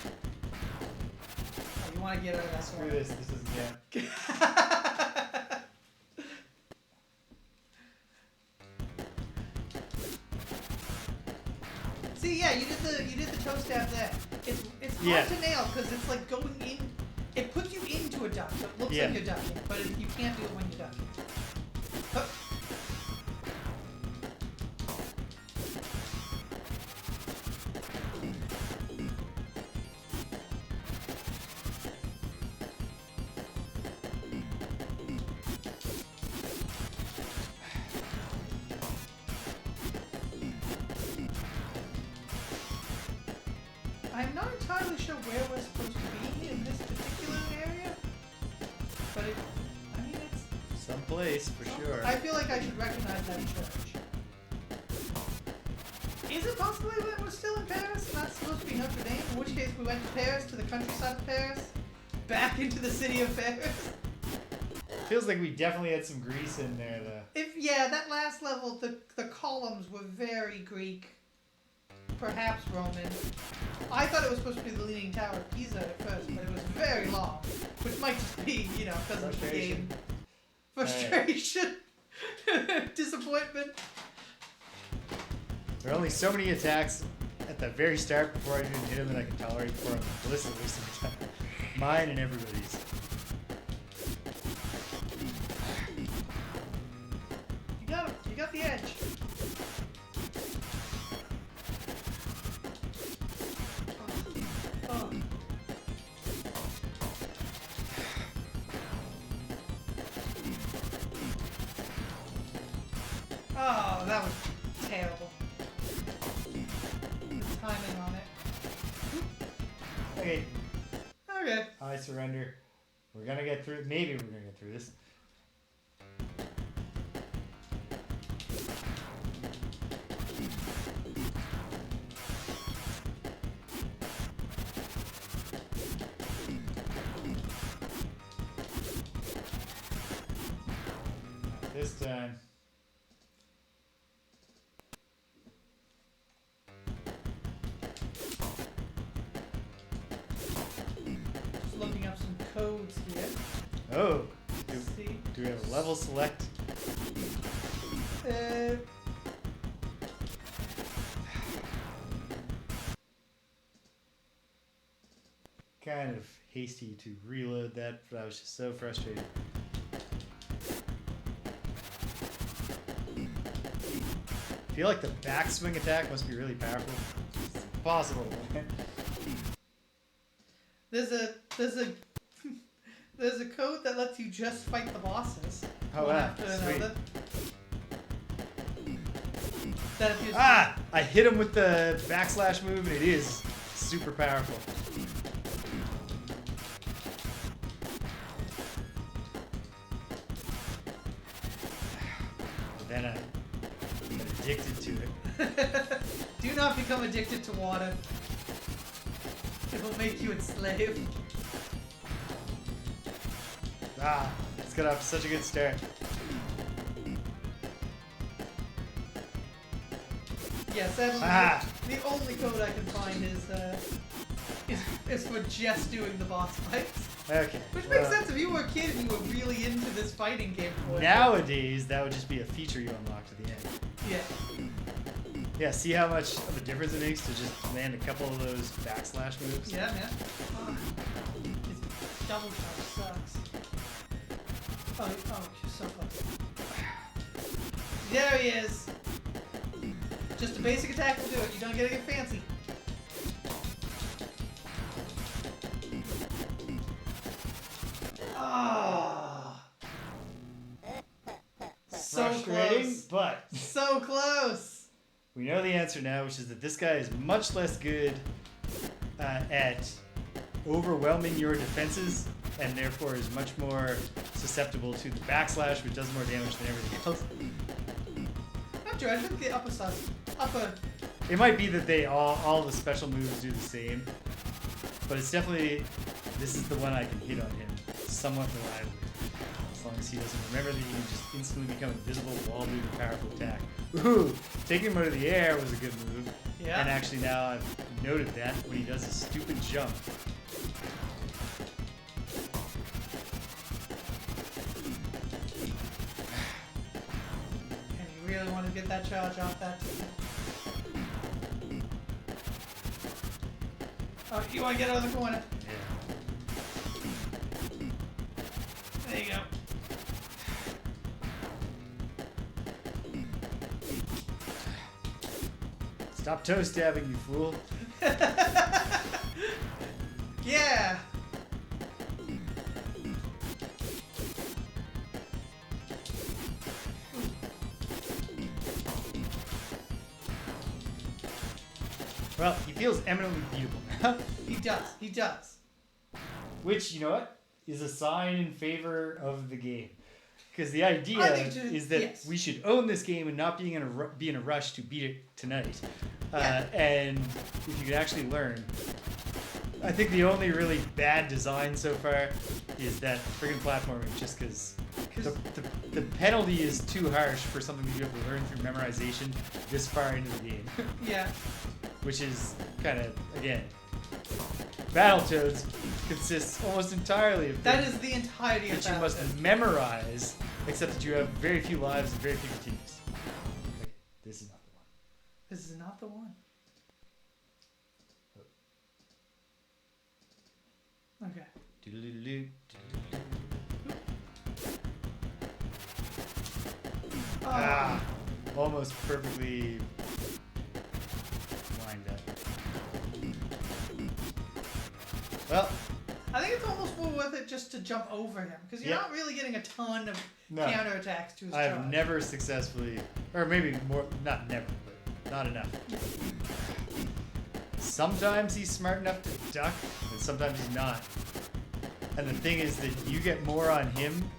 Oh, you want to get out of that Screw sword. this isn't yet. See, yeah, you did the toe stab there. It's hard to nail because it's like going in It puts you into a duck, so it looks Yeah. like you're ducking, but you can't do it when you're ducking. Huh. I'm not entirely sure where we're supposed to be in this particular area, but I mean, it's... Someplace, for sure. I feel like I should recognize that church. Is it possibly that we're still in Paris? Not supposed to be Notre Dame? In which case we went to Paris, to the countryside of Paris, back into the city of Paris. Feels like we definitely had some grease in there, though. Yeah, that last level, the columns were very Greek. Perhaps Roman. I thought it was supposed to be the Leaning Tower of Pisa at first, but it was very long. Which might just be, you know, because of the game. Frustration. Disappointment. There are only so many attacks at the very start before I even hit him that I can tolerate before I'm blissfully wasting my time. Mine and everybody's. You got him. You got the edge. Oh. Oh, that was terrible. The timing on it. Okay, Okay. I surrender. We're gonna get through. Maybe we're gonna get through this. Not this time. Just looking up some codes here. Oh, Let's see. do we have a level select? Kind of hasty to reload that, but I was just so frustrated. I feel like the backswing attack must be really powerful. It's impossible. There's a there's a code that lets you just fight the bosses Oh, one wow, after sweet. another. That appears to Ah! I hit him with the backslash move and it is super powerful. But then I'm addicted to it. Do not become addicted to water. It will make you its slave. Ah, it's got off such a good start. Yeah, sadly, Ah. the only code I can find is for just doing the boss fights. Okay. Which makes well, sense if you were a kid and you were really into this fighting game. before. Nowadays, that would just be a feature you unlock at the end. Yeah. Yeah, see how much of a difference it makes to just land a couple of those backslash moves? Yeah, man. Oh, this double shot sucks. Oh, she's so close. There he is. Just a basic attack will do it. You don't gotta get fancy. Ah. So Frustrating, close. but So close. we know the answer now, which is that this guy is much less good at overwhelming your defenses, and therefore is much more susceptible to the backslash, which does more damage than everything else. Not sure. I think the upper. It might be that they all the special moves do the same, but it's definitely, this is the one I can hit on him somewhat reliably. As long as he doesn't remember that you can just instantly become invisible while doing a powerful attack. Ooh, taking him out of the air was a good move. Yeah. And actually now I've noted that when he does a stupid jump. And you really want to get that charge off that. Oh, you want to get out of the corner? Yeah. There you go. Stop toe stabbing, you fool. Yeah. Well, he feels eminently beatable now. He does. He does. Which, you know what, is a sign in favor of the game. Because the idea is that yes. we should own this game and not be in a rush to beat it tonight. Yeah. And if you can actually learn, I think the only really bad design so far is that friggin' platforming, just because the penalty is too harsh for something that you have to learn through memorization this far into the game. Yeah. Which is kind of, again, Battletoads consists almost entirely of That things is the entirety of that you must memorize, except that you have very few lives and very few continues. Okay, this is not the one. This is not the one. Okay. Doodle-doodle-doo, doodle-doodle-doo. Ah, almost perfectly lined up. Well, I think it's almost more worth it just to jump over him, because you're not really getting a ton of counterattacks to his charge. I've never successfully, or maybe more, not never, but not enough. Sometimes he's smart enough to duck, and sometimes he's not. And the thing is that you get more on him.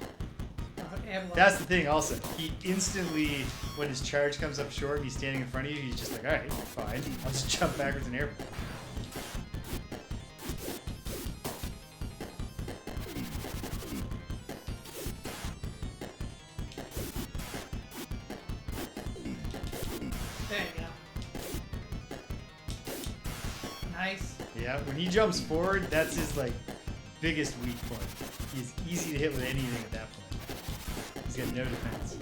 That's the thing also. He instantly, when his charge comes up short and he's standing in front of you, he's just like, alright, fine. I'll just jump backwards and airborne. There you go. Nice. Yeah, when he jumps forward, that's his like biggest weak point. He's easy to hit with anything at that point. He's got no defense.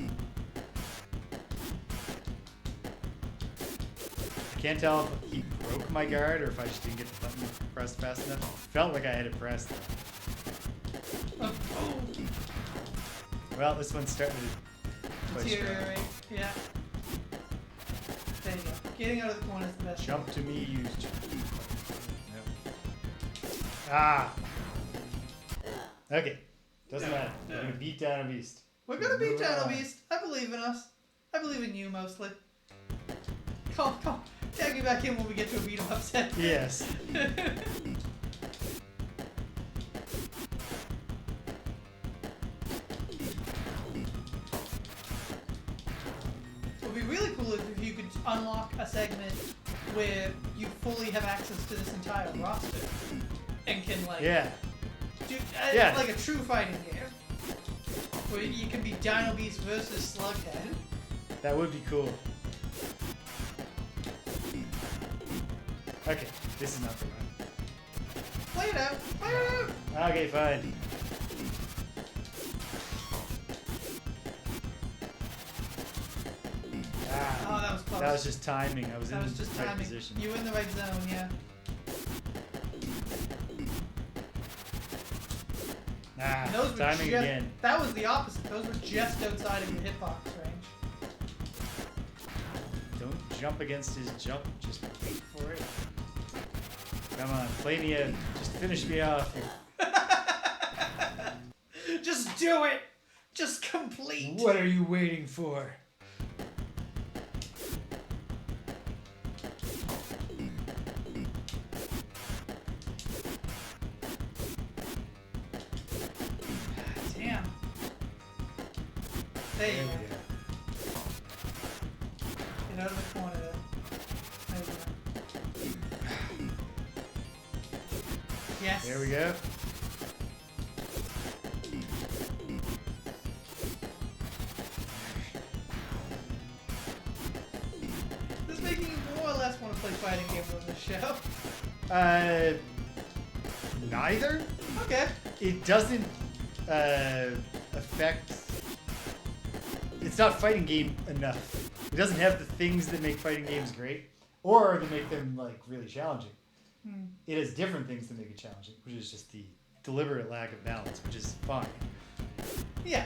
I can't tell if he broke my guard or if I just didn't get the button pressed fast enough. Felt like I had it pressed. Oh. Well, this one's starting to play strong. Deteriorate. Yeah. There you go. Getting out of the corner is the best. Jump to me, use jump. No. Ah! Okay. Doesn't matter. We're gonna beat down a beast. We're gonna beat down a beast. I believe in us. I believe in you mostly. Come on. Tag me back in when we get to a beat 'em up set. Yes. It would be really cool if you could unlock a segment where you fully have access to this entire roster and can like do like a true fighting game where you can be Dino Beast versus Slughead. That would be cool. Okay, this is not the one. Play it out. Play it out. Okay, fine. Oh, that was close. That was just timing. I was in the right timing. position. You were in the right zone, yeah. Ah, Those were timing just, again. That was the opposite. Those were just outside of your hitbox range. Don't jump against his jump. Just wait for it. Come on, play me in. Just finish me off. Just do it. Just complete. What are you waiting for? Damn. There you go. Get out of the corner there. There you go. Yes. There we go. This is making you more or less want to play fighting games on this show. Neither. Okay. It doesn't affect. It's not fighting game enough. It doesn't have the things that make fighting games great, or that make them like really challenging. It has different things that make it challenging, which is just the deliberate lack of balance, which is fine. Yeah.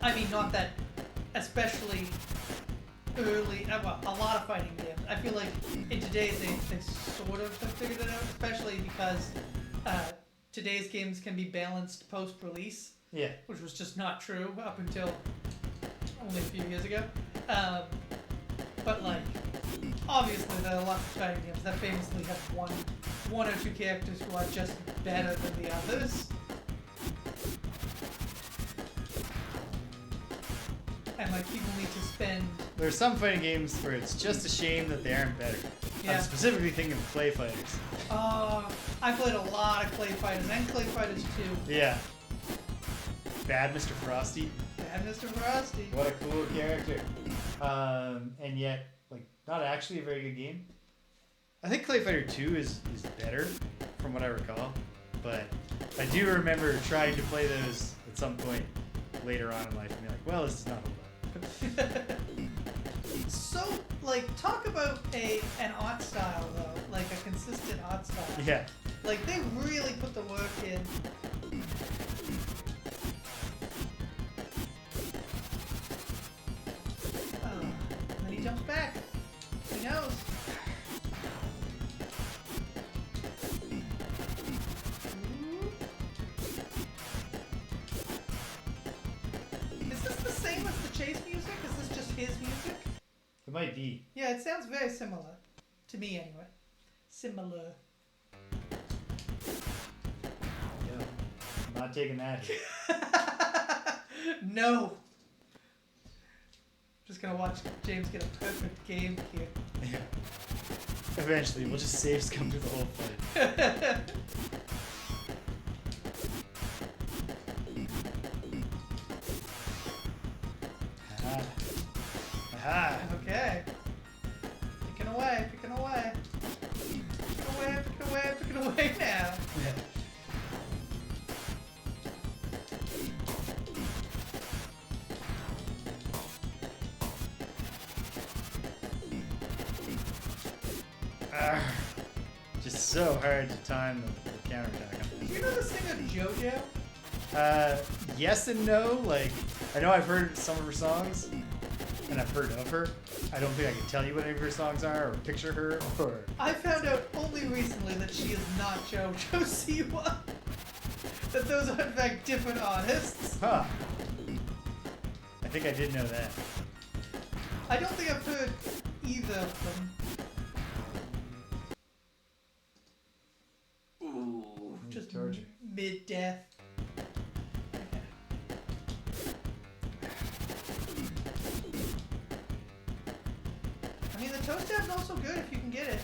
I mean, not that, especially early. Well, a lot of fighting games. I feel like in today's age they sort of have figured it out, especially because today's games can be balanced post-release. Yeah. Which was just not true up until only a few years ago. But like, obviously there are lots of fighting games that famously have one or two characters who are just better than the others. And like people need to spend. There's some fighting games where it's just a shame that they aren't better. Yeah. I'm specifically thinking of Clay Fighters. I played a lot of Clay Fighters and Clay Fighters 2. Yeah. Bad Mr. Frosty. Bad Mr. Frosty. What a cool character. And yet, like, not actually a very good game. I think Clay Fighter 2 is better, from what I recall. But I do remember trying to play those at some point later on in life and be like, well, this does not hold up. So, like, talk about an art style, though. Like, a consistent art style. Yeah. Like, they really put the work in. And then he jumps back. He knows. Is this the same as the chase music? Is this just his music? It might be. Yeah, it sounds very similar. To me, anyway. Similar. Yeah. I'm not taking that hit. No! Just gonna watch James get a perfect game here. Yeah. Eventually, we'll just save scum through the whole fight. Aha. Okay. Picking away, picking away. Picking away, picking away, picking away now. Yeah. Just so hard to time the counterattack on Do this. you know the singer JoJo? Yes and no. Like, I know I've heard some of her songs, and I've heard of her. I don't think I can tell you what any of her songs are, or picture her, or... I found out only recently that she is not JoJo Siwa. That those are in fact different artists. Huh. I think I did know that. I don't think I've heard either of them. Ooh, just torture. Mid-death. I mean, the toe stab's also good if you can get it.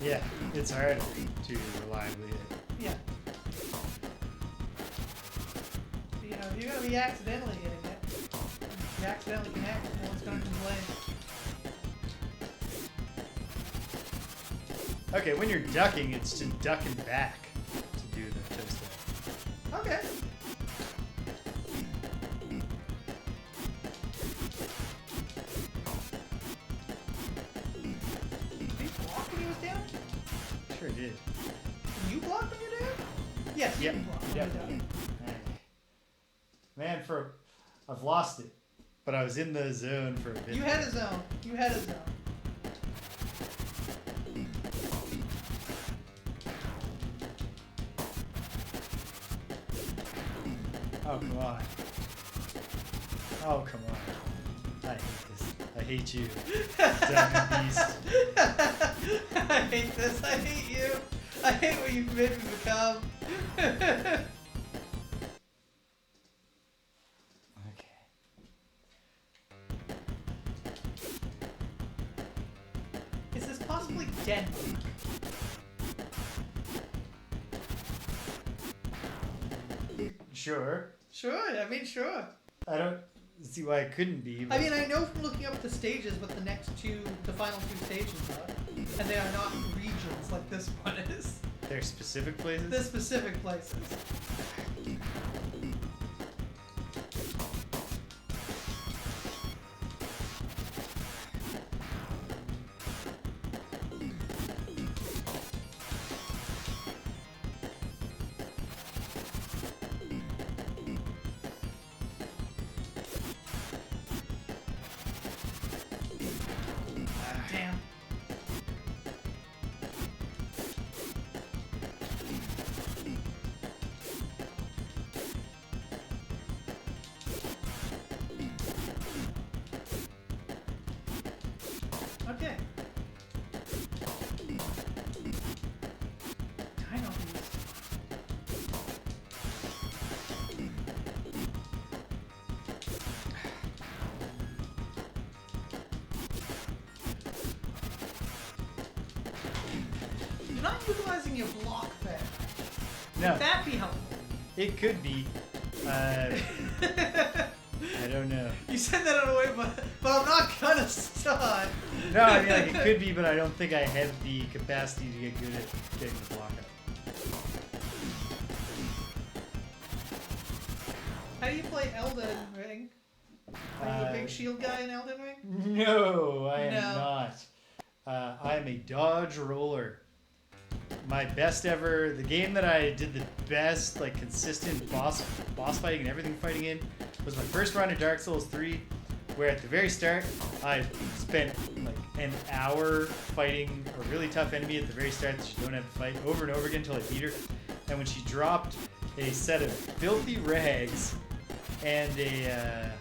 Yeah, it's hard to reliably hit. Yeah. You know, if you're gonna be accidentally hitting it, if you accidentally connect, no one's gonna complain. Okay, when you're ducking, it's just ducking back to do the toe stab. Okay. Did he block when he was down? Sure did. Can you block when you're down? Yes, you Yep. can block when Yep. you're down. Man, I've lost it, but I was in the zone for a bit. You had a zone. You had a zone. Oh, come on. Oh, come on. I hate this. I hate you. Diamond Beast. I hate this. I hate you. I hate what you've made me become. Okay. Is this possibly Denmark? Sure. Sure, I mean, sure. I don't see why it couldn't be. But I mean, I know from looking up the stages what the final two stages are, and they are not regions like this one is. they're specific places. They're specific places. not utilizing your block there. No. Would that be helpful? It could be. I don't know. You said that on the way, but I'm not gonna start. No, I mean, like, it could be, but I don't think I have the capacity to get good at getting the block up. How do you play Elden Ring? Are you a big shield guy in Elden Ring? No, I am not. I am a dodge roller. My best ever, the game that I did the best, like, consistent boss fighting and everything fighting in was my first run of Dark Souls 3, where at the very start, I spent like an hour fighting a really tough enemy at the very start that you don't have to fight over and over again until I beat her. And when she dropped a set of filthy rags and a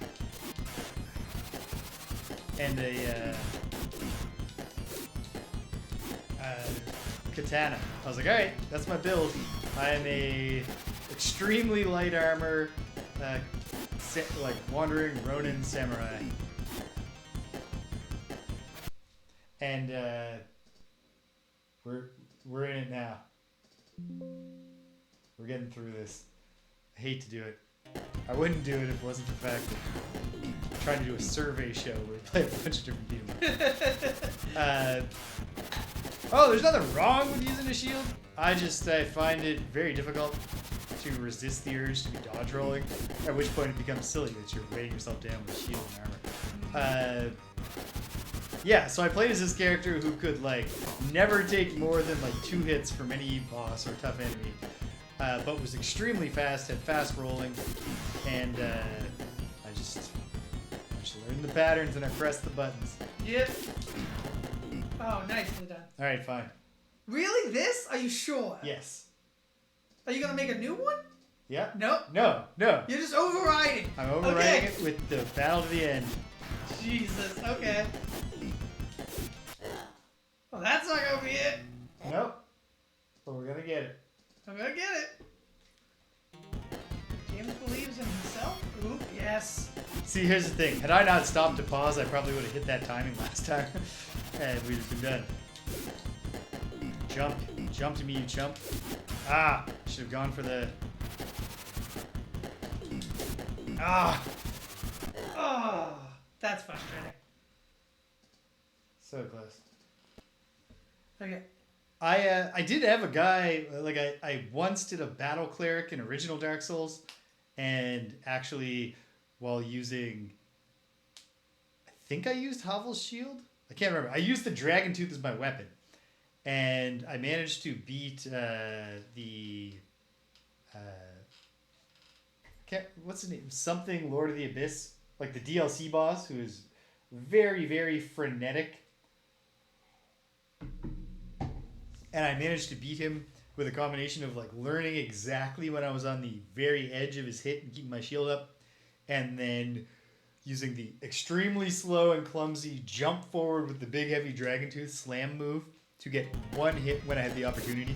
katana, I was like, all right, that's my build. I am a extremely light armor, like wandering Ronin samurai. And we're in it now. We're getting through this. I hate to do it. I wouldn't do it if it wasn't for the fact that I'm trying to do a survey show where we play a bunch of different people. Oh, there's nothing wrong with using a shield. I find it very difficult to resist the urge to be dodge rolling, at which point it becomes silly that you're weighing yourself down with shield and armor. Yeah, so I played as this character who could, like, never take more than, like, 2 hits from any boss or tough enemy, but was extremely fast, had fast rolling, and I just learned the patterns and I pressed the buttons. Yep. Oh, nicely done. Alright, fine. Really? This? Are you sure? Yes. Are you gonna make a new one? Yeah? Nope. No. You're just overriding. I'm overriding it with the battle to the end. Jesus, okay. Well, that's not gonna be it. Nope. But we're gonna get it. I'm gonna get it. James believes in himself? Oop, yes. See, here's the thing. Had I not stopped to pause, I probably would have hit that timing last time. And we'd have been done. Jump. Jump to me, you chump. Ah! Should have gone for the... Ah! Oh, that's frustrating. So close. Okay. I did have a guy, like I once did a battle cleric in original Dark Souls, and actually while using, I think I used Havel's shield? I can't remember. I used the Dragon Tooth as my weapon, and I managed to beat what's his name? Something Lord of the Abyss, like the DLC boss, who is very, very frenetic. And I managed to beat him with a combination of, like, learning exactly when I was on the very edge of his hit and keeping my shield up, and then using the extremely slow and clumsy jump forward with the big heavy Dragon Tooth slam move to get one hit when I had the opportunity.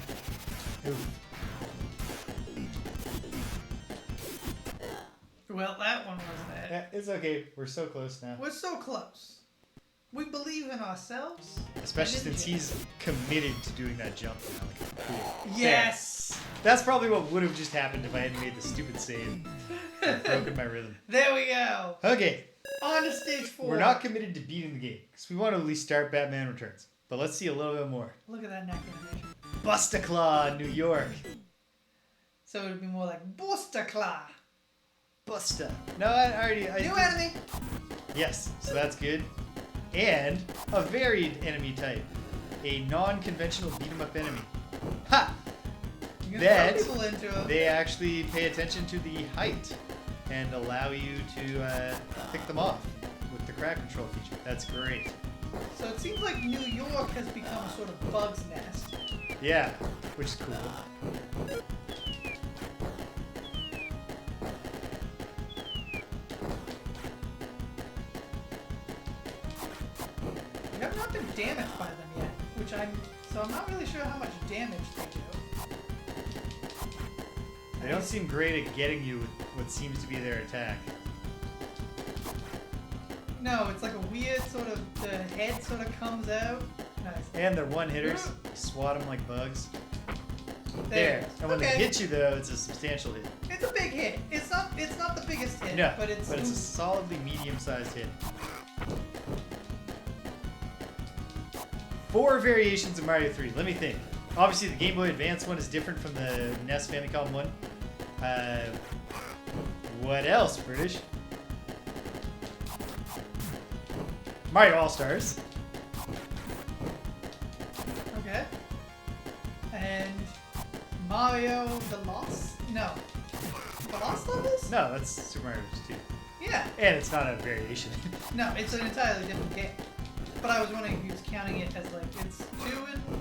Oof. Well, that one was bad. Yeah, it's okay. We're so close now. We're so close. We believe in ourselves. Especially since he's committed to doing that jump now. Like, cool. Yes! There. That's probably what would have just happened if I hadn't made the stupid save and broken my rhythm. There we go. Okay. On to stage 4. We're not committed to beating the game, because we want to at least start Batman Returns. But let's see a little bit more. Look at that neck animation. Bustaclaw, New York. So it would be more like Bustaclaw. Busta. No, I already... New enemy. Yes, so that's good. And a varied enemy type. A non-conventional beat-em-up enemy. Ha! You can That throw people into them. they actually pay attention to the height and allow you to pick them off with the crowd control feature. That's great. So it seems like New York has become a sort of bug's nest. Yeah, which is cool. You have not been damaged by them yet, so I'm not really sure how much damage they do. They don't seem great at getting you with what seems to be their attack. No, it's like a weird sort of, the head sort of comes out. Nice. And they're one-hitters. Swat them like bugs. There. And when they Okay. hit you, though, it's a substantial hit. It's a big hit. It's not the biggest hit. No, but it's a solidly medium-sized hit. 4 variations of Mario 3. Let me think. Obviously, the Game Boy Advance one is different from the NES Famicom one. What else, British? Mario All-Stars. Okay. And Mario the Lost? No. The Lost Levels? No, that's Super Mario Bros. 2. Yeah. And it's not a variation. No, it's an entirely different game. But I was wondering if he was counting it as like it's 2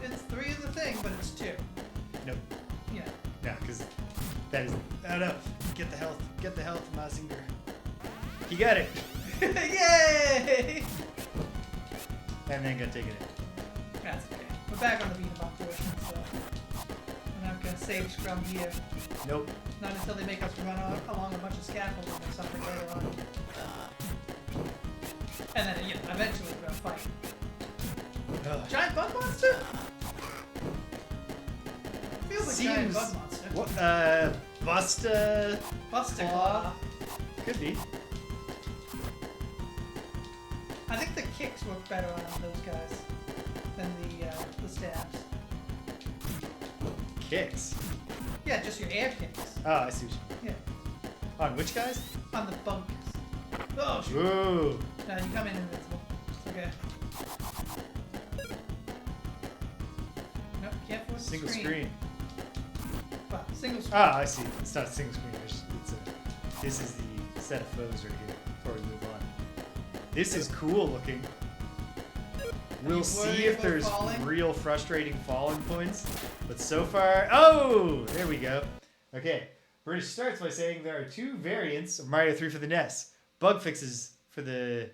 and it's 3 in the thing, but it's 2. Nope. Yeah. No, because that is... Oh, no. Get the health, Mazinger. He got it. Yay! And then got taken in. That's okay. We're back on the beat of operation, so we're not gonna save Scrum here. Nope. Not until they make us run along a bunch of scaffolding or something later on. And then, you know, eventually we're gonna fight. Ugh. Giant bug monster? Feels like giant Seems- bug monster. What? Busta... Buster Claw? Claw. Could be. I think the kicks work better on those guys than the stabs. Kicks. Yeah, just your air kicks. Oh, I see what you Yeah, mean. On which guys? on the bugs. Oh shoot! Ooh. No, you come in invincible. It's okay. Nope, can't force Single the screen. Well, single screen. Ah, I see. It's not a single screen. This is the set of foes right here before we move on. This is cool looking. We'll you see worried if about there's falling? real frustrating falling points. But so far... Oh! There we go. Okay. British starts by saying there are 2 variants of Mario 3 for the NES. Bug fixes for the...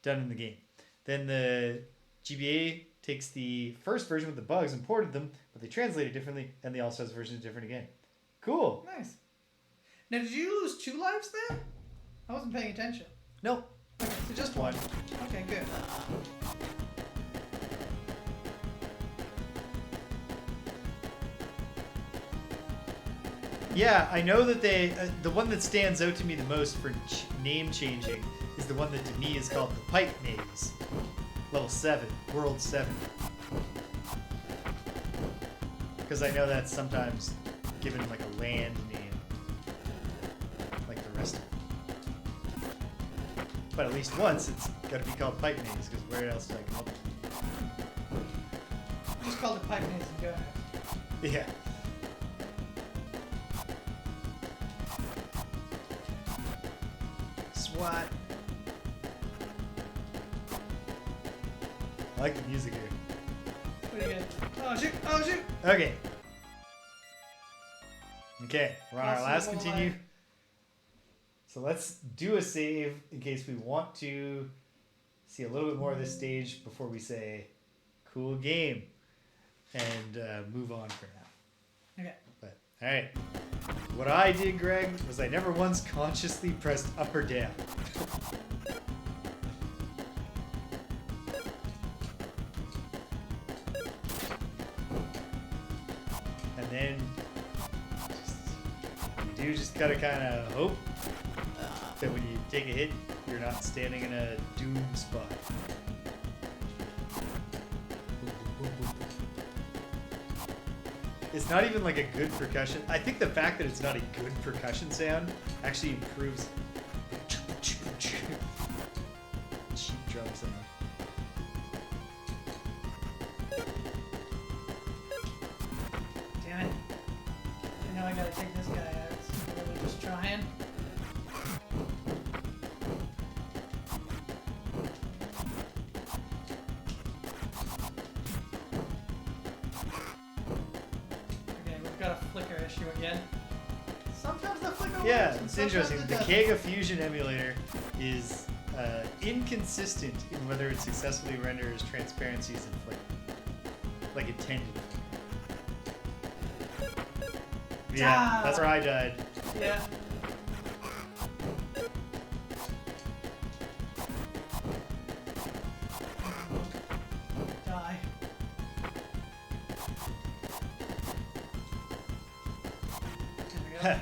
done in the game. Then the GBA takes the first version with the bugs and ported them, but they translate it differently, and the All-Stars version is different again. Cool. Nice. Now, did you lose 2 lives there? I wasn't paying attention. Nope. Okay, so just One. Okay, good. Yeah, I know that they... the one that stands out to me the most for name changing is the one that to me is called the Pipe Maze. Level 7. World 7. Because I know that's sometimes given like a land name. Like the rest of them. But at least once it's got to be called Pipe Maze, because where else did I come up with Just called it pipe maze and go ahead. it? Yeah. SWAT. I like the music here. Pretty good. Oh shoot! Oh shoot! Okay. Okay, we're on our Possible last continue. life. So let's do a save in case we want to see a little bit more of this stage before we say cool game and move on for now. Okay. But all right, what I did, Greg, was I never once consciously pressed up or down. And then you just gotta kind of hope that when you take a hit, you're not standing in a doom spot. It's not even like a good percussion. I think the fact that it's not a good percussion sound actually improves cheap drum sound. Damn it. I know I gotta take this guy out. So we're just trying. Okay, we've got a flicker issue again. Sometimes the flicker Yeah, works, and it's interesting. sometimes The it doesn't. Kega Fusion emulator is inconsistent in whether it successfully renders transparencies and flicker. Like intended. Yeah, Ah. that's where I died. Yeah. Die. go.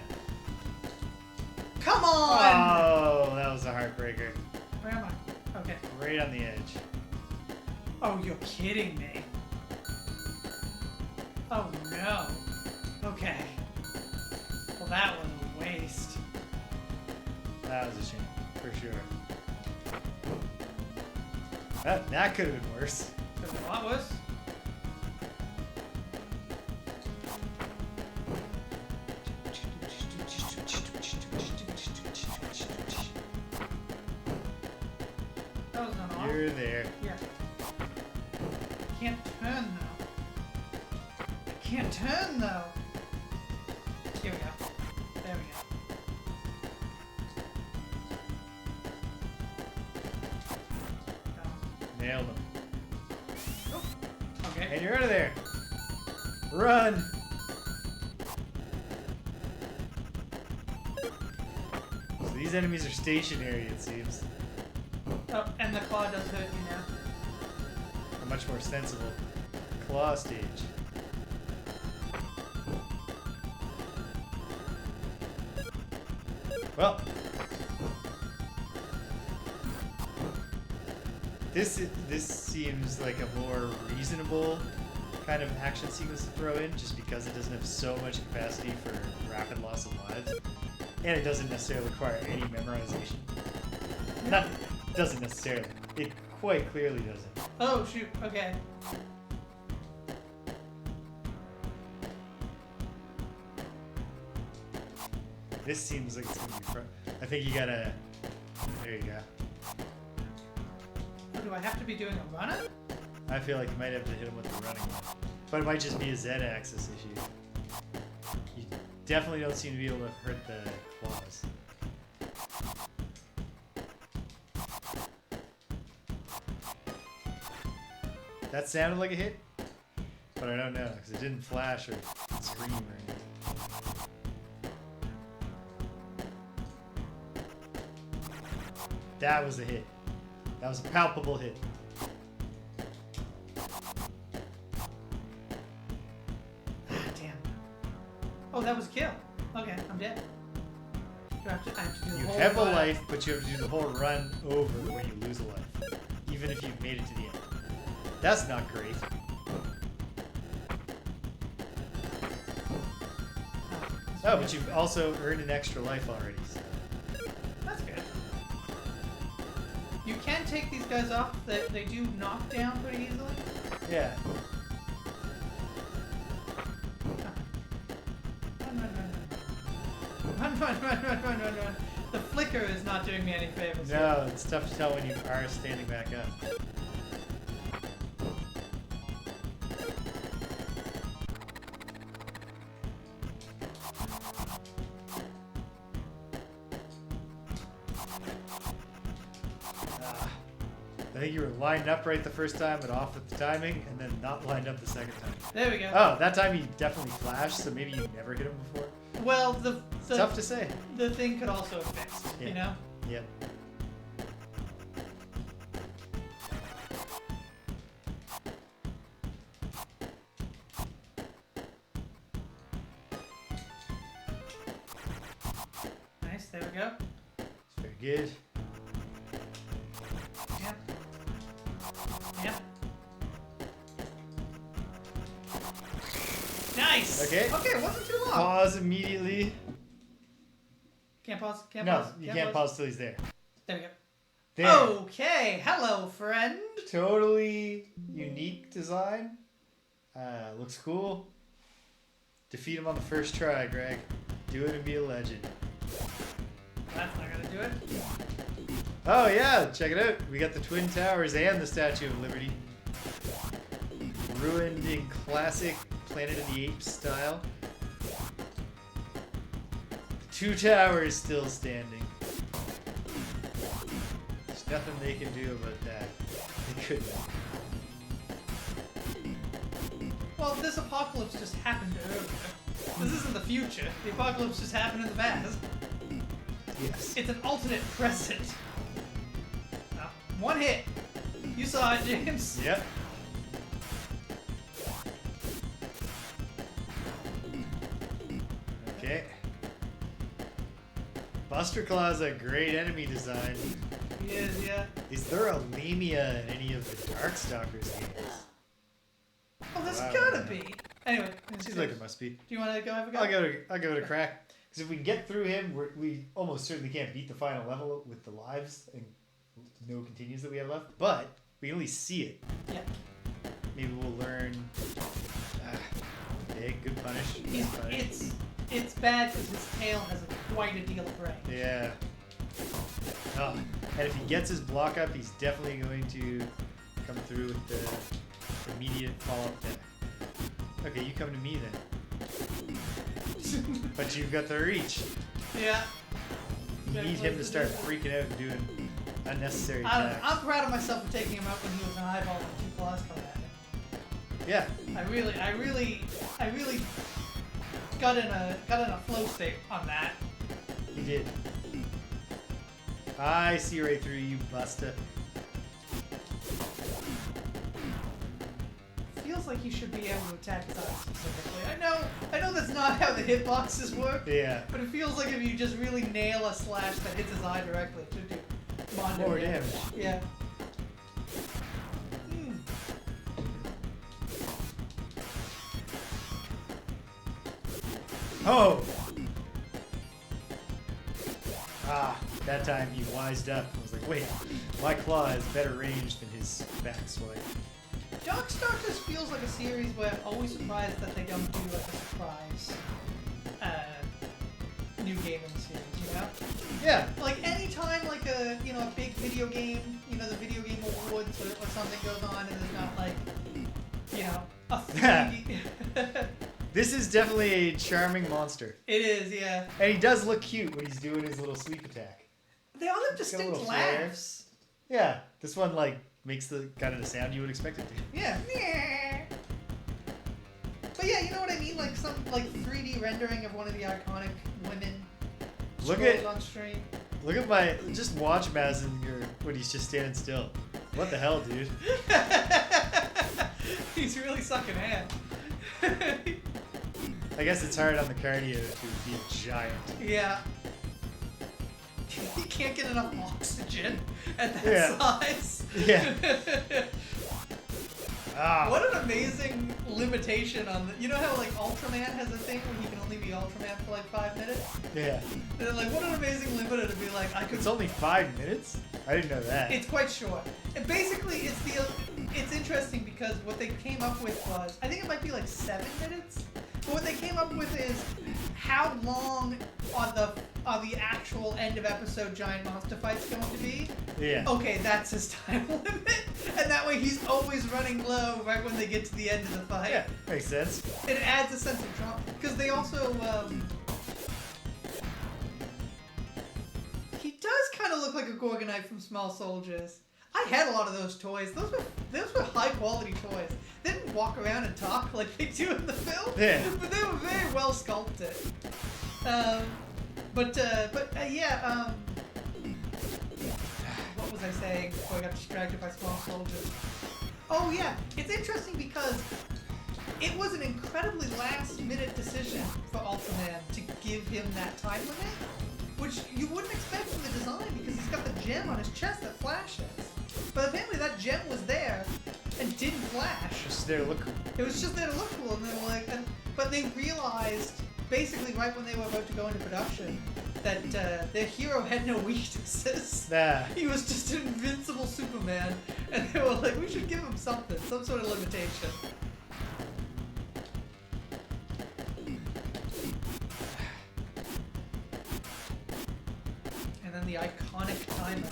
Come on! Oh, that was a heartbreaker. Where am I? Okay. Right on the edge. Oh, you're kidding me. Oh no. Okay. Well, that was a waste. That was a shame, for sure. That could have been worse. Could have been a lot worse. That was not off. You're there. Yeah. Can't turn though. Can't turn though. Here we go. There we go. Nailed him. Oh. Okay. And you're out of there. Run. So these enemies are stationary, it seems. Oh, and the claw does hurt you now. A much more sensible claw stage. Well, this seems like a more reasonable kind of action sequence to throw in, just because it doesn't have so much capacity for rapid loss of lives, and it doesn't necessarily require any memorization. Not doesn't necessarily. It quite clearly doesn't. Oh shoot. Okay. This seems like it's gonna be fun. I think you gotta. There you go. Oh, do I have to be doing a runner? I feel like you might have to hit him with the running one. But it might just be a Z-axis issue. You definitely don't seem to be able to hurt the claws. That sounded like a hit, but I don't know, because it didn't flash or scream or anything. That was a hit. That was a palpable hit. Damn. Oh, that was a kill. Okay, I'm dead. Do I have to do the You whole have a run? life, but you have to do the whole run over when you lose a life, even if you've made it to the end. That's not great. Oh, but you've also earned an extra life already. So. That's good. You can take these guys off. They do knock down pretty easily. Yeah. Run. The flicker is not doing me any favors. No, it's tough to tell when you are standing back up. I think you were lined up right the first time, but off with the timing, and then not lined up the second time. There we go. Oh, that time you definitely flashed, so maybe you never hit him before? Well, It's tough to say. The thing could also have fixed, Yeah. you know? Yep. Nice, there we go. It's very good. Yep. Yep. Nice! Okay. Okay, it wasn't too long. Pause immediately. Can't pause? Can't No, pause? you can't pause till he's there. There we go. There. Okay, hello, friend. Totally unique design. Looks cool. Defeat him on the first try, Greg. Do it and be a legend. That's not gonna do it. Oh yeah, check it out. We got the Twin Towers and the Statue of Liberty. Ruined in classic Planet of the Apes style. The two towers still standing. There's nothing they can do about that. They couldn't. Well, this apocalypse just happened earlier. This isn't the future. The apocalypse just happened in the past. Yes. It's an alternate present. Oh, one hit. You saw it, James. Yep. Okay. Buster Claw's a great enemy design. He is, yeah. Is there a Lemia in any of the Darkstalkers games? Oh, there's Wow. gotta be. Anyway. Seems like there must be. Do you want to go have a go? I'll give it a crack. Because if we can get through him, we almost certainly can't beat the final level with the lives and no continues that we have left. But we can at least see it. Yeah. Maybe we'll learn. Okay, good punish. Good punish. It's bad because his tail has quite a deal of range. Yeah. Oh, and if he gets his block up, he's definitely going to come through with the immediate follow-up attack. Okay, you come to me then. But you've got the reach. Yeah. You need him to start freaking out and doing unnecessary attacks. I'm proud of myself for taking him out when he was an eyeball and 2 claws coming at him. Yeah. I really got in a flow state on that. You did. I see right through you, Busta. Feels like you should be able to attack his eyes specifically. I know that's not how the hitboxes work. Yeah. But it feels like if you just really nail a slash that hits his eye directly, it should do more damage. Yeah. Oh! Ah, that time he wised up. I was like, wait, my claw has better range than his back swipe. Darkstalkers feels like a series where I'm always surprised that they don't do like a surprise new game in the series, you know? Yeah. Like anytime like a big video game, the video game awards or something goes on and there's not like, a 3D. This is definitely a charming monster. It is, yeah. And he does look cute when he's doing his little sweep attack. They all have distinct laughs. Yeah, this one makes the kind of the sound you would expect it to. Yeah. But yeah, you know what I mean? Like some 3D rendering of one of the iconic women. On stream. Look at just watch Mazin when he's just standing still. What the hell, dude? He's really sucking hand. I guess it's hard on the cardio to be a giant. Yeah. He can't get enough oxygen at that size. Yeah. What an amazing limitation on the... You know how Ultraman has a thing where he can only be Ultraman for 5 minutes? Yeah. And what an amazing limiter to be like, I could... It's only 5 minutes? I didn't know that. It's quite short. And basically, it's interesting because what they came up with was... I think it might be 7 minutes? But what they came up with is how long are the actual end of episode giant monster fights going to be? Yeah. Okay, that's his time limit. And that way he's always running low right when they get to the end of the fight. Yeah, makes sense. It adds a sense of drama. Because they also... he does kind of look like a Gorgonite from Small Soldiers. I had a lot of those toys. Those were high quality toys. They didn't walk around and talk like they do in the film. Yeah. But they were very well sculpted. Yeah. What was I saying before I got distracted by Small Soldiers? Oh yeah, it's interesting because it was an incredibly last-minute decision for Ultraman to give him that time limit, which you wouldn't expect from the design because he's got the gem on his chest that flashes. But apparently that gem was there and didn't flash. Just there to look cool. It was just there to look cool, and they were like, but they realized basically right when they were about to go into production that their hero had no weaknesses. Nah. He was just an invincible Superman, and they were like, we should give him something, some sort of limitation. And then the iconic timer.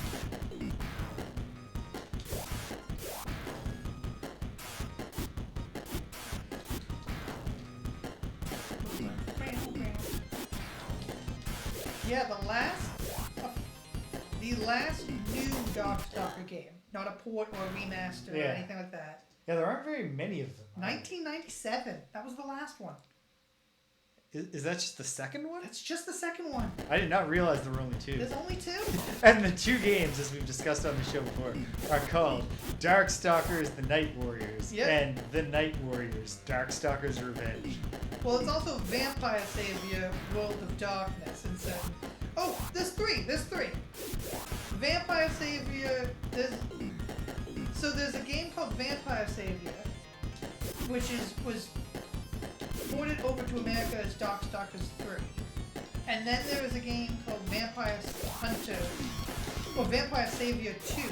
Yeah, the last new Darkstalker game, not a port or a remaster or anything like that. Yeah, there aren't very many of them. 1997. That was the last one. Is that just the second one? That's just the second one. I did not realize there were only 2. There's only 2. And the 2 games, as we've discussed on the show before, are called Darkstalkers: The Night Warriors and The Night Warriors: Darkstalkers' Revenge. Well, it's also Vampire Savior: World of Darkness, and so. Oh, there's three. Vampire Savior. There's a game called Vampire Savior, which was ported over to America as Darkstalkers 3. And then there was a game called Vampire Hunter, or Vampire Savior 2.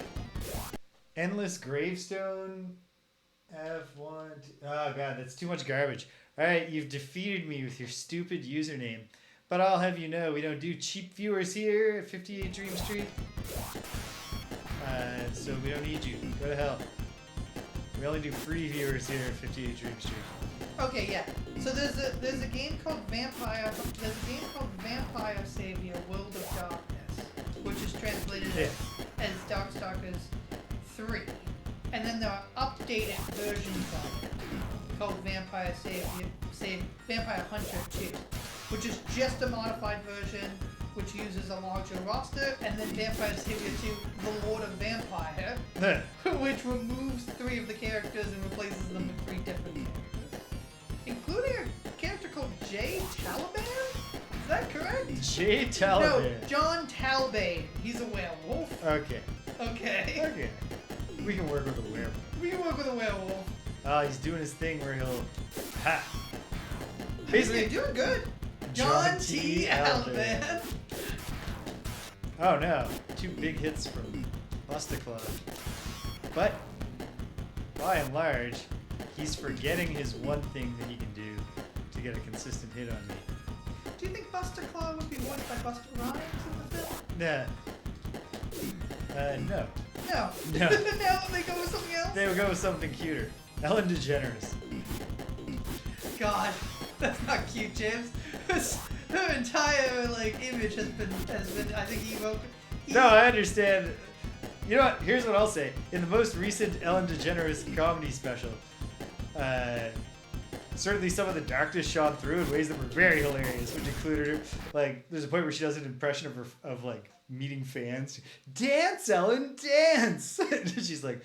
Endless Gravestone. F1. Oh god, that's too much garbage. Alright, you've defeated me with your stupid username. But I'll have you know, we don't do cheap viewers here at 58 Dream Street. So we don't need you. Go to hell. We only do free viewers here at 58 Dream Street. Okay, yeah. So there's a game called Vampire Savior World of Darkness, which is translated as Darkstalkers 3. And then there are updated versions of it called Vampire Hunter 2, which is just a modified version which uses a larger roster, and then Vampire Savior 2, The Lord of Vampire, which removes 3 of the characters and replaces them with 3 different characters, including a character called Jay Taliban? Is that correct? Jay Taliban? No, John Talbane. He's a werewolf. Okay. Okay. We can work with a werewolf. We can work with a werewolf. He's doing his thing where he'll... Ha! Basically, you're doing good. John T. Alban. Oh no, 2 big hits from Buster Claw. But, by and large, he's forgetting his one thing that he can do to get a consistent hit on me. Do you think Buster Claw would be voiced by Buster Rhymes in the film? Nah. No. No. No. No, they go with something else? They would go with something cuter. Ellen DeGeneres. God, that's not cute, James. Her entire image has been I think evoked. No, I understand. You know what? Here's what I'll say. In the most recent Ellen DeGeneres comedy special, certainly some of the darkness shone through in ways that were very hilarious, which included her, there's a point where she does an impression of her of meeting fans. Dance, Ellen, dance. She's like,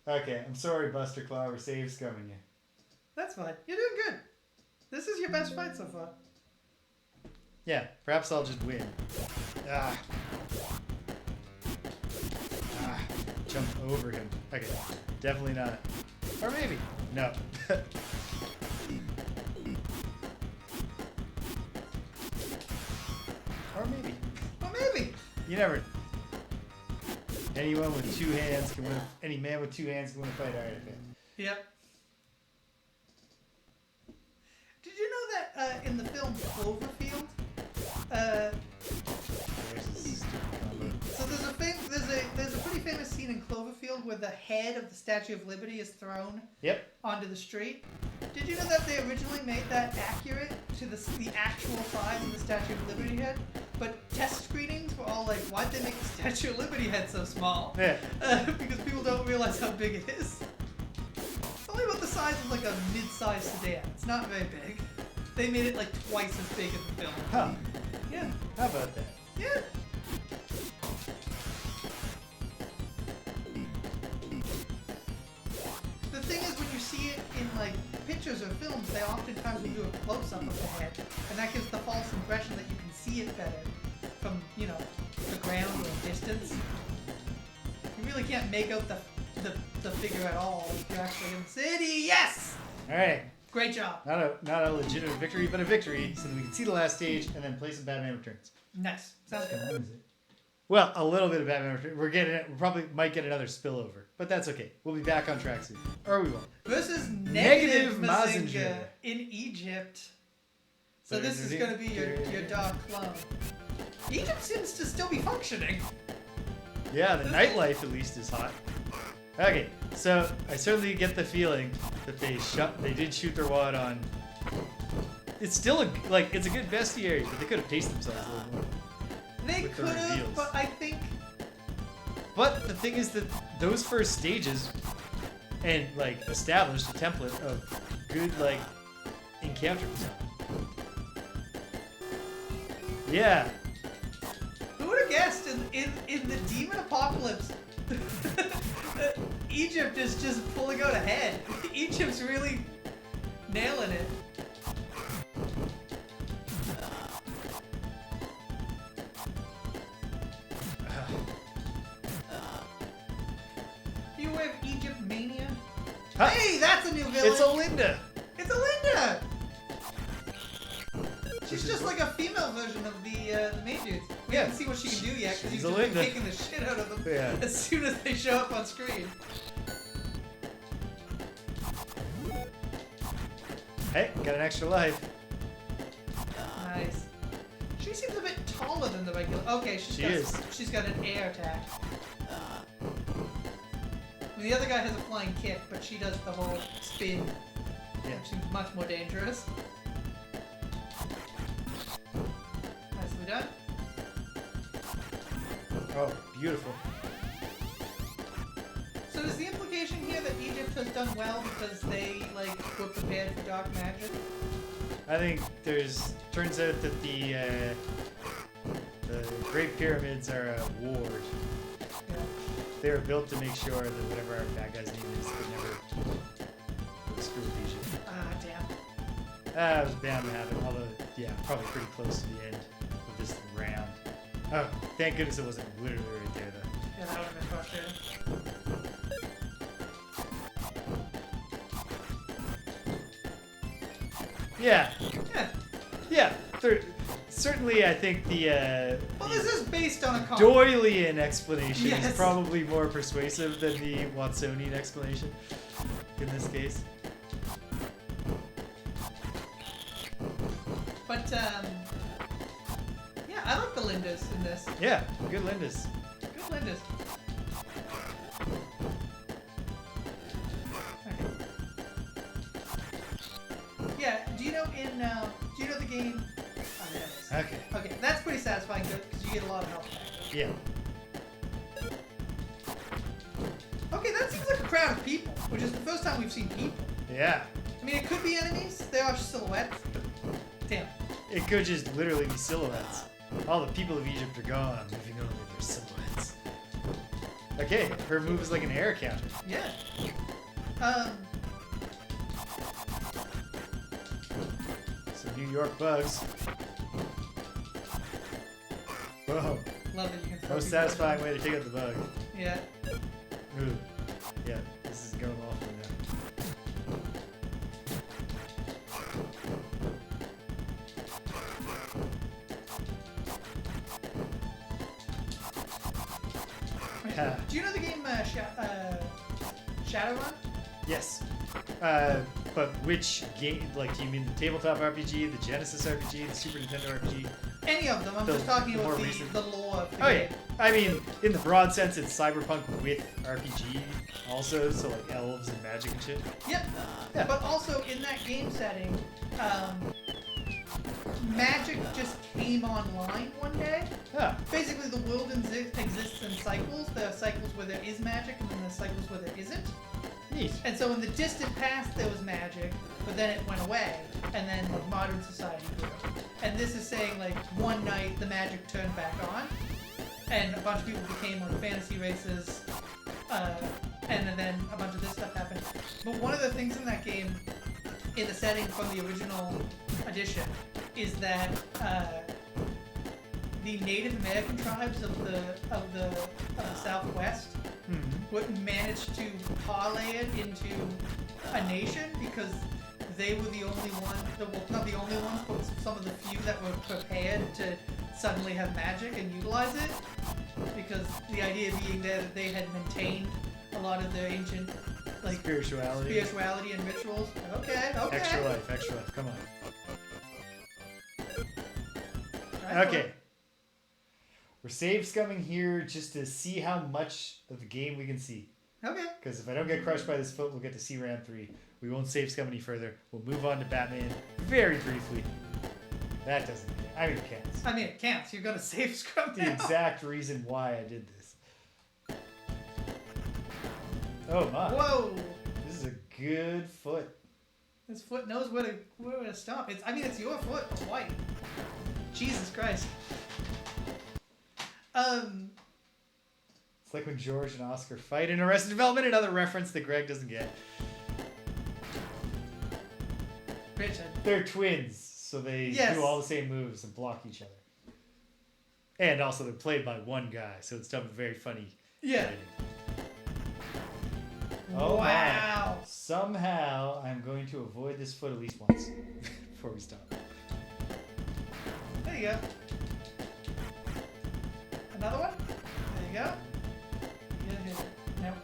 okay, I'm sorry, Buster Claw, we're save scumming you. That's fine. You're doing good. This is your best fight so far. Yeah, perhaps I'll just win. Jump over him. Okay, definitely not. Or maybe. No. Or maybe. Well, maybe. You never. Anyone with 2 hands can win. Any man with 2 hands can win a fight. Alright, okay. Yep. Did you know that in the film Cloverfield? So there's a pretty famous scene in Cloverfield where the head of the Statue of Liberty is thrown onto the street. Did you know that they originally made that accurate to the actual size of the Statue of Liberty head? But test screenings were all like, why'd they make the Statue of Liberty head so small? Yeah. Because people don't realize how big it is. It's only about the size of a mid-sized sedan. It's not very big. They made it twice as big in the film. Huh. Yeah. How about that? Yeah. The thing is, when you see it in pictures or films, they oftentimes will do a close-up of the head, and that gives the false impression that you can see it better from, the ground or distance. You really can't make out the figure at all if you're actually in the city. Yes! Alright. Great job. Not a legitimate victory, but a victory, so that we can see the last stage and then play some Batman Returns. Nice. Sounds good. Well, a little bit of Batman Returns. We probably might get another spillover, but that's okay. We'll be back on track soon. Or we won't. Versus negative Mazin Mazinga Saga in Egypt. So this is going to be your dark clone. Egypt seems to still be functioning. Yeah, the nightlife at least is hot. Okay, so I certainly get the feeling that they did shoot their wad on. It's still it's a good bestiary, but they could have paced themselves a little more. They could have, but I think. But the thing is that those first stages, and established a template of good encounter design. Yeah. Who would have guessed in the Demon Apocalypse? Egypt is just pulling out ahead. Egypt's really nailing it. Huh. Hey, that's a new villain. It's a Linda. It's a Linda. She's just like a female version of the main dudes. We haven't seen what she can do yet because She's he's a just Linda. kicking the shit out of them Yeah. as soon as they show up on screen. Hey, got an extra life. Nice. She seems a bit taller than the regular. Okay, she's got an air attack. I mean, the other guy has a flying kick, but she does the whole spin. Yeah. Which seems much more dangerous. Nicely done. Oh, beautiful. So is the implication here that Egypt has done well because they were prepared for dark magic? I think turns out that the Great Pyramids are a ward. Yeah. They were built to make sure that whatever our bad guy's name is could never screw with Egypt. Ah, damn. It was bound to happen, although, yeah, probably pretty close to the end of this round. Oh, thank goodness it wasn't literally right there, though. Yeah, that would have been frustrating. Yeah, Yeah. yeah. Certainly, I think the Well, this is based on a comic. Doylean explanation Yes. is probably more persuasive than the Watsonian explanation in this case. But, yeah, I like the Lindas in this. Yeah, good Lindas. Good Lindas. Okay. Yeah, do you know the game? Oh, there it is. Okay. Okay, that's pretty satisfying because you get a lot of health back. Yeah. Okay, that seems like a crowd of people, which is the first time we've seen people. Yeah. I mean, it could be enemies. They are silhouettes, but damn. It could just literally be silhouettes. All the people of Egypt are gone, leaving only their silhouettes. Okay, her move is like an air counter. Yeah. Some New York bugs. Whoa. Love that you can throw Most people satisfying at way to take out the bug. them. Yeah. Ooh. Yeah, this is going awfully now. Yeah. Do you know the game Shadowrun? Yes. But which game? Like, do you mean the tabletop RPG, the Genesis RPG, the Super Nintendo RPG? Any of them. I'm The- just talking the about more recent- the lore of the Oh game. yeah. I mean, in the broad sense, it's cyberpunk with RPG also, so like elves and magic and shit. Yep. Yeah. But also in that game setting, magic just came online one day. Yeah. Basically, the world exists in cycles. There are cycles where there is magic, and then there are cycles where there isn't. Neat. And so in the distant past, there was magic, but then it went away, and then modern society grew. And this is saying, like, one night the magic turned back on, and a bunch of people became on fantasy races, and then a bunch of this stuff happened. But one of the things in that game, in the setting from the original edition, is that the Native American tribes of the Southwest would manage to parlay it into a nation because they were the only ones, well, not the only ones, but some of the few that were prepared to suddenly have magic and utilize it. Because the idea being that they had maintained a lot of their ancient, like, Spirituality. and rituals. Okay. Extra life, come on. Try for Okay. it. We're save scumming here just to see how much of the game we can see. Okay. Because if I don't get crushed by this foot, we'll get to see round 3. We won't save scum any further. We'll move on to Batman very briefly. That doesn't count. I mean, it counts. I mean, it counts. You're gonna save scrum The now. exact reason why I did this. Oh my. Whoa. This is a good foot. This foot knows where to stop. It's your foot, but white. Jesus Christ. It's like when George and Oscar fight in Arrested Development, another reference that Greg doesn't get. Richard. They're twins, so they Yes. do all the same moves and block each other. And also they're played by one guy, so it's done very funny. Yeah. editing. Oh Wow. my. Somehow I'm going to avoid this foot at least once before we stop. There you go. Another one? There you go. Yeah. Nope.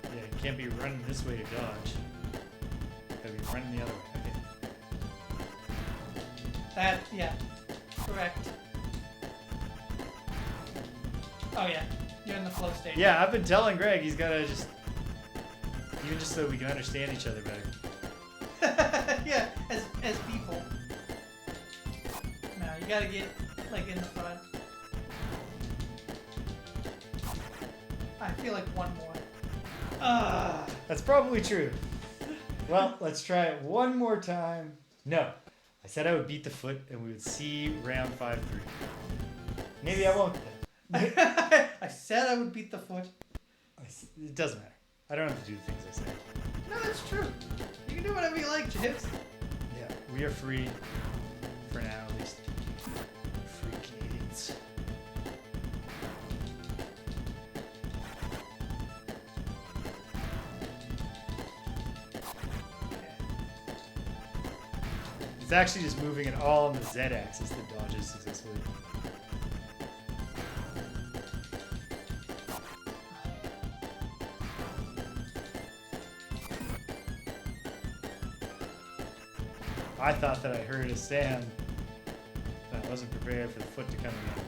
Yeah, you can't be running this way to dodge. Gotta be running the other way. Okay. Yeah. Correct. Oh yeah. You're in the flow state. Yeah, I've been telling Greg he's gotta just... Even just so we can understand each other better. Yeah, as people. No, you gotta get like in the front. I feel like one more. That's probably true. Well, let's try it one more time. No. I said I would beat the foot and we would see round 5-3. Maybe I won't then. I said I would beat the foot. It doesn't matter. I don't have to do the things I say. No, that's true. You can do whatever you like, James. Yeah, we are free. For now, at least. Free Canadians. It's actually just moving it all on the Z-axis that dodges successfully. I thought that I heard a sound, but I wasn't prepared for the foot to come in.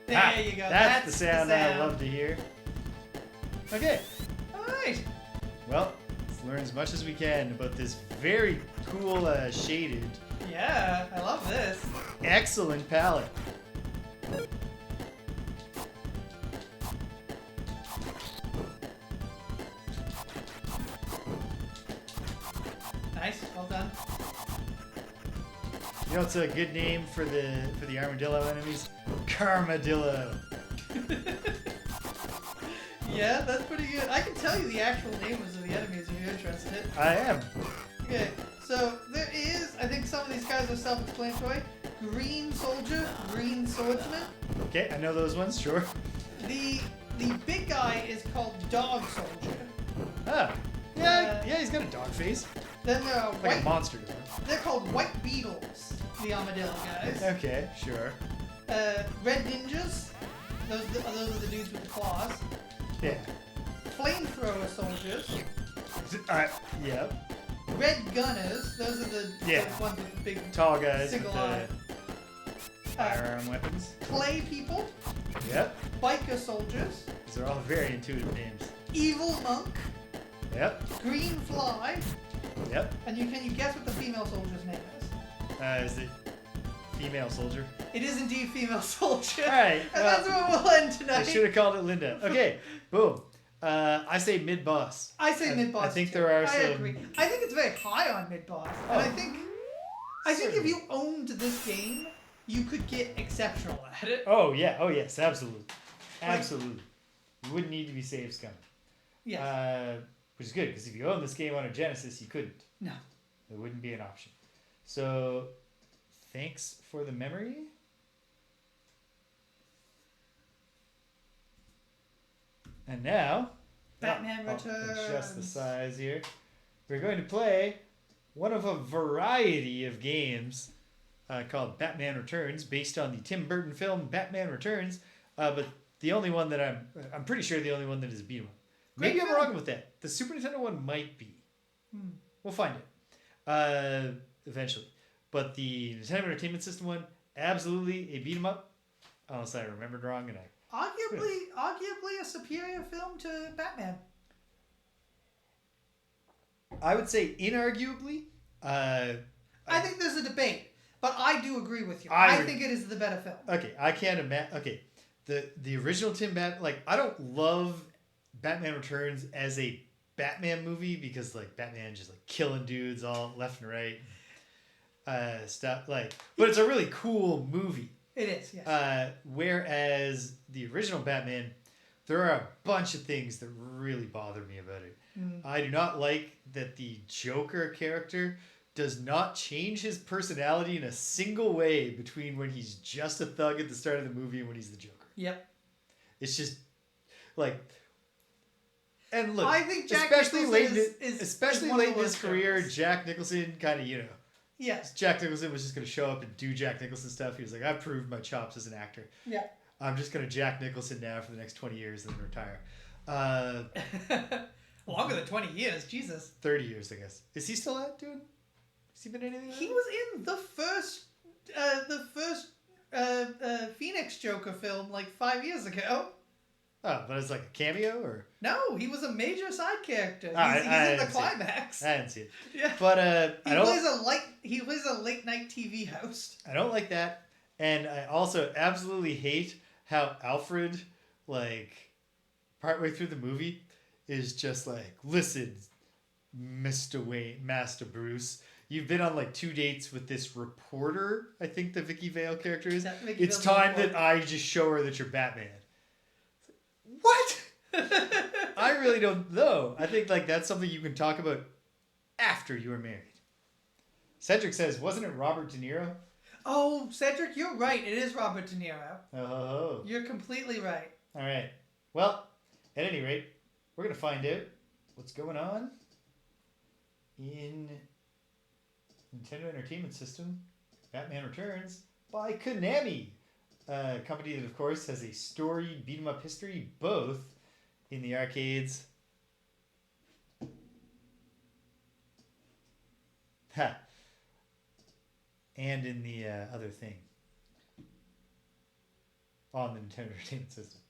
There you go. That's the sound I love to hear. Okay. Alright. Well, let's learn as much as we can about this very cool shaded, Yeah, I love this. excellent palette. Nice, well done. You know what's a good name for the armadillo enemies? Carmadillo. Yeah, that's pretty good. I can tell you the actual names of the enemies if you're interested. I am. Okay, so there is, I think some of these guys are self-explanatory. Green soldier, green swordsman. Okay, I know those ones, sure. The big guy is called dog soldier. Ah. Yeah, he's got a dog face. Then there are Like a monster dog. they're called white beetles, the armadillo guys. Okay, sure. Red ninjas, those are the dudes with the claws. Yeah. Flamethrower soldiers. Yep. Red gunners, those are the ones with the big Tall guys with single the eye. firearm weapons. Clay people, Yep. biker soldiers, These are all very intuitive names. evil monk, Yep. green fly, Yep. and can you guess what the female soldier's name is? Is it female soldier? It is indeed female soldier. Alright, And that's where we'll end I tonight. should have called it Linda. Okay, boom. I say mid-boss. I say mid-boss. I think too. there are I some... agree. I think it's very high on mid-boss. Oh. And I think if Certainly. you owned this game, you could get exceptional at it. Oh, yeah. Oh, yes. Absolutely. Absolutely. You wouldn't need to be safe scumming. Yes. Which is good, because if you own this game on a Genesis, you couldn't. No. It wouldn't be an option. So, thanks for the memory. And now, Batman I'll Returns. adjust the size here. We're going to play one of a variety of games called Batman Returns, based on the Tim Burton film Batman Returns. But the only one that I'm pretty sure the only one that is a beat 'em up. Maybe Great I'm film. wrong with that. The Super Nintendo one might be. Hmm. We'll find it eventually. But the Nintendo Entertainment System one, absolutely a beat 'em up. Unless I remembered wrong and Arguably a superior film to Batman. I would say inarguably. I think there's a debate, but I do agree with you. I I think it is the better film. Okay, I can't imagine. Okay, the original Tim I don't love Batman Returns as a Batman movie because like Batman just like killing dudes all left and right, stuff like. But it's a really cool movie. It is, yes. Whereas the original Batman, there are a bunch of things that really bother me about it. I do not like that the Joker character does not change his personality in a single way between when he's just a thug at the start of the movie and when he's the Joker. Yep. It's just like And look, I think Jack especially Nicholson late, is especially one of late the in his worst career, Jokers. Jack Nicholson kind of, Yes. Jack Nicholson was just going to show up and do Jack Nicholson stuff. He was like, I've proved my chops as an actor. Yeah. I'm just going to Jack Nicholson now for the next 20 years and then retire. Longer than 20 years, Jesus. 30 years, I guess. Is he still out doing? Has he been in anything? He was in the first Phoenix Joker film like 5 years ago. Oh, but it's like a cameo or? No, he was a major side character. He's, I he's in didn't the see it. climax. I didn't see it. Yeah. But He plays a late night TV host. I don't like that. And I also absolutely hate how Alfred, like, partway through the movie, is just like, listen, Master Bruce, you've been on like 2 dates with this reporter, I think the Vicky Vale character is. It's time that I just show her that you're Batman. What? I really don't know. I think like that's something you can talk about after you are married. Cedric says, wasn't it Robert De Niro? Oh, Cedric, you're right. It is Robert De Niro. Oh. You're completely right. All right. Well, at any rate, we're going to find out what's going on in Nintendo Entertainment System Batman Returns by Konami. A company that, of course, has a storied beat-em-up history, both in the arcades and in the other thing on the Nintendo Entertainment System.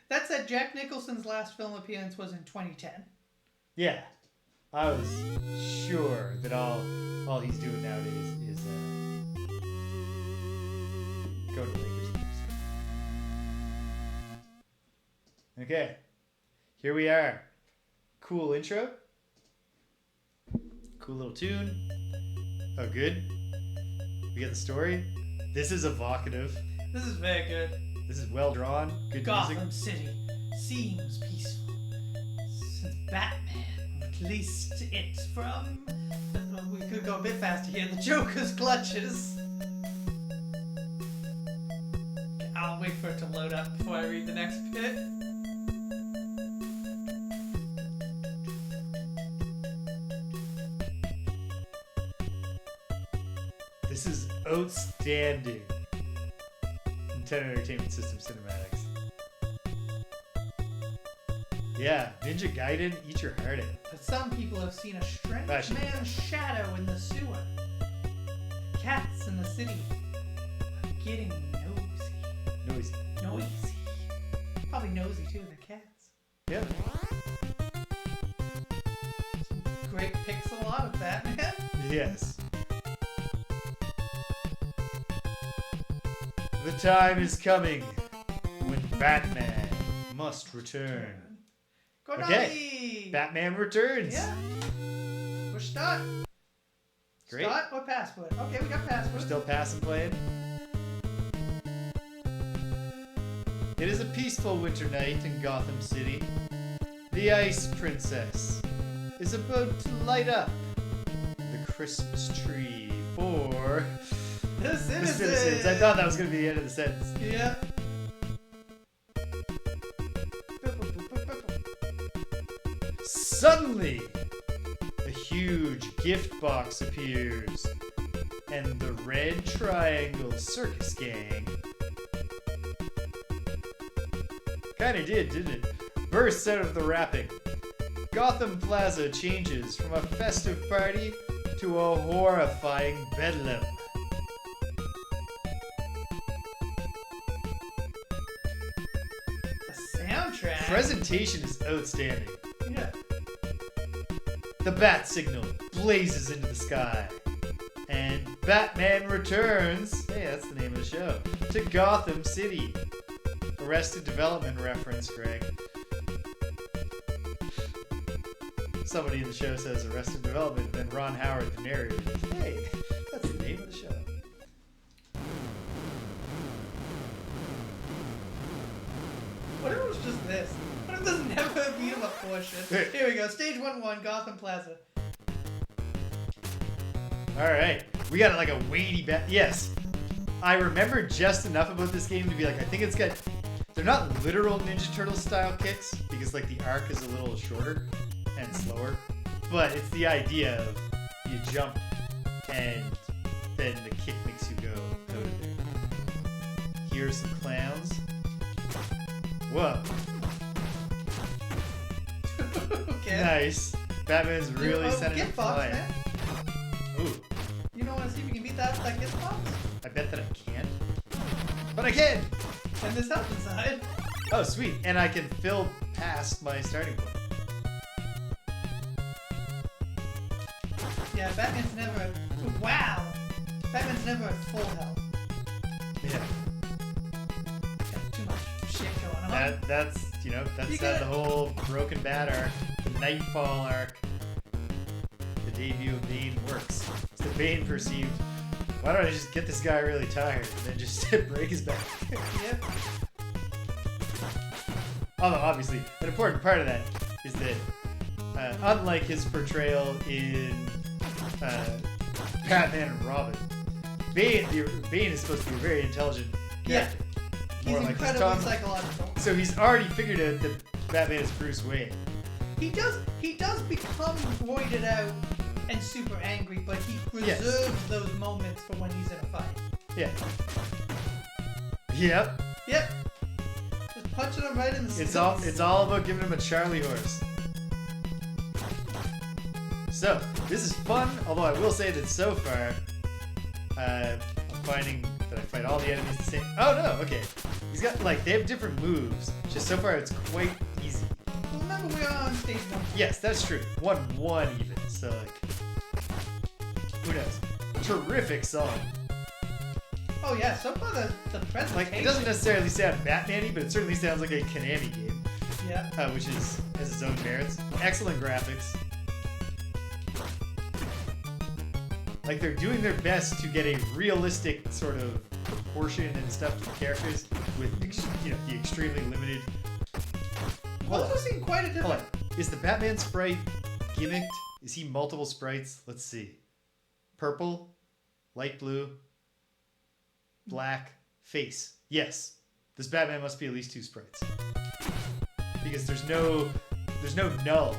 That said, Jack Nicholson's last film appearance was in 2010. Yeah, I was sure that all he's doing nowadays is go to the Lakers games. Okay, here we are. Cool intro. Cool little tune. Oh, good. We get the story. This is evocative. This is very good. This is well drawn. Good Gotham music. City seems peaceful since Batman released it from. We could go a bit faster here. The Joker's clutches. I'll wait for it to load up before I read the next bit. This is outstanding. Nintendo Entertainment System cinematics. Yeah, Ninja Gaiden, eat your heart out. But some people have seen a strange Actually, man's shadow in the sewer. Cats in the city are getting nosy. Noisy. Probably nosy too, they're cats. Yeah. Great pixel art of Batman. Yes. The time is coming when Batman must return. Konami! Okay. Batman returns. Yeah. Push start. Great. Start or password? Okay, we got password. We're still passing playing. It is a peaceful winter night in Gotham City. The Ice Princess is about to light up the Christmas tree for The the citizens. citizens. I thought that was going to be the end of the sentence. Yeah. Suddenly, a huge gift box appears, and the Red Triangle Circus Gang kinda did, didn't it? Bursts out of the wrapping. Gotham Plaza changes from a festive party to a horrifying bedlam. The soundtrack. Presentation is outstanding. Yeah. The bat signal blazes into the sky. And Batman returns, hey, that's the name of the show, to Gotham City. Arrested Development reference, Greg. Somebody in the show says Arrested Development, and then Ron Howard, the narrator, hey, that's the name of the show. What if it was just this? What if there's never a beat 'em up portion? Here we go. Stage 1-1, Gotham Plaza. Alright, we got like a weighty bat. Yes, I remember just enough about this game to be like, I think it's got. They're not literal Ninja Turtle style kicks because like the arc is a little shorter and slower. But it's the idea of you jump and then the kick makes you go out of there. Here's some clowns. Whoa. Okay. Nice. Batman's really sending it gift box, flying. man. Ooh. You don't want to see if you can beat that gift box? I bet that I can't. But I can! And there's help inside. Oh, sweet. And I can fill past my starting point. Yeah, Batman's never at... Wow! Batman's never at full health. Yeah. Got too much shit going on. That's the whole Broken Bat arc, the Nightfall arc, the debut of Bane works. It's the Bane perceived, why don't I just get this guy really tired and then just break his back? Yep. Although, obviously, an important part of that is that, unlike his portrayal in Batman and Robin, Bane is supposed to be a very intelligent character. He's More like incredibly psychological. So he's already figured out that Batman is Bruce Wayne. He does become roided out and super angry, but he reserves those moments for when he's in a fight. Yeah. Yep. Yep. Just punching him right in the It's all about giving him a Charlie horse. So, this is fun, although I will say that so far, I'm finding that I fight all the enemies the same. Oh no, okay. He's got, they have different moves. Just so far, it's quite easy. Well, remember, we are on stage 1. Yes, that's true. 1-1 even, so who knows? Terrific song. Oh yeah, so far the presentation. It doesn't necessarily sound Batman-y, but it certainly sounds like a Konami game. Yeah. Which has its own merits. Excellent graphics. They're doing their best to get a realistic sort of proportion and stuff to the characters with, the extremely limited. We've also seen quite a different. Hold on. Is the Batman sprite gimmicked? Is he multiple sprites? Let's see. Purple, light blue, black, face. Yes. This Batman must be at least 2 sprites. Because there's no null.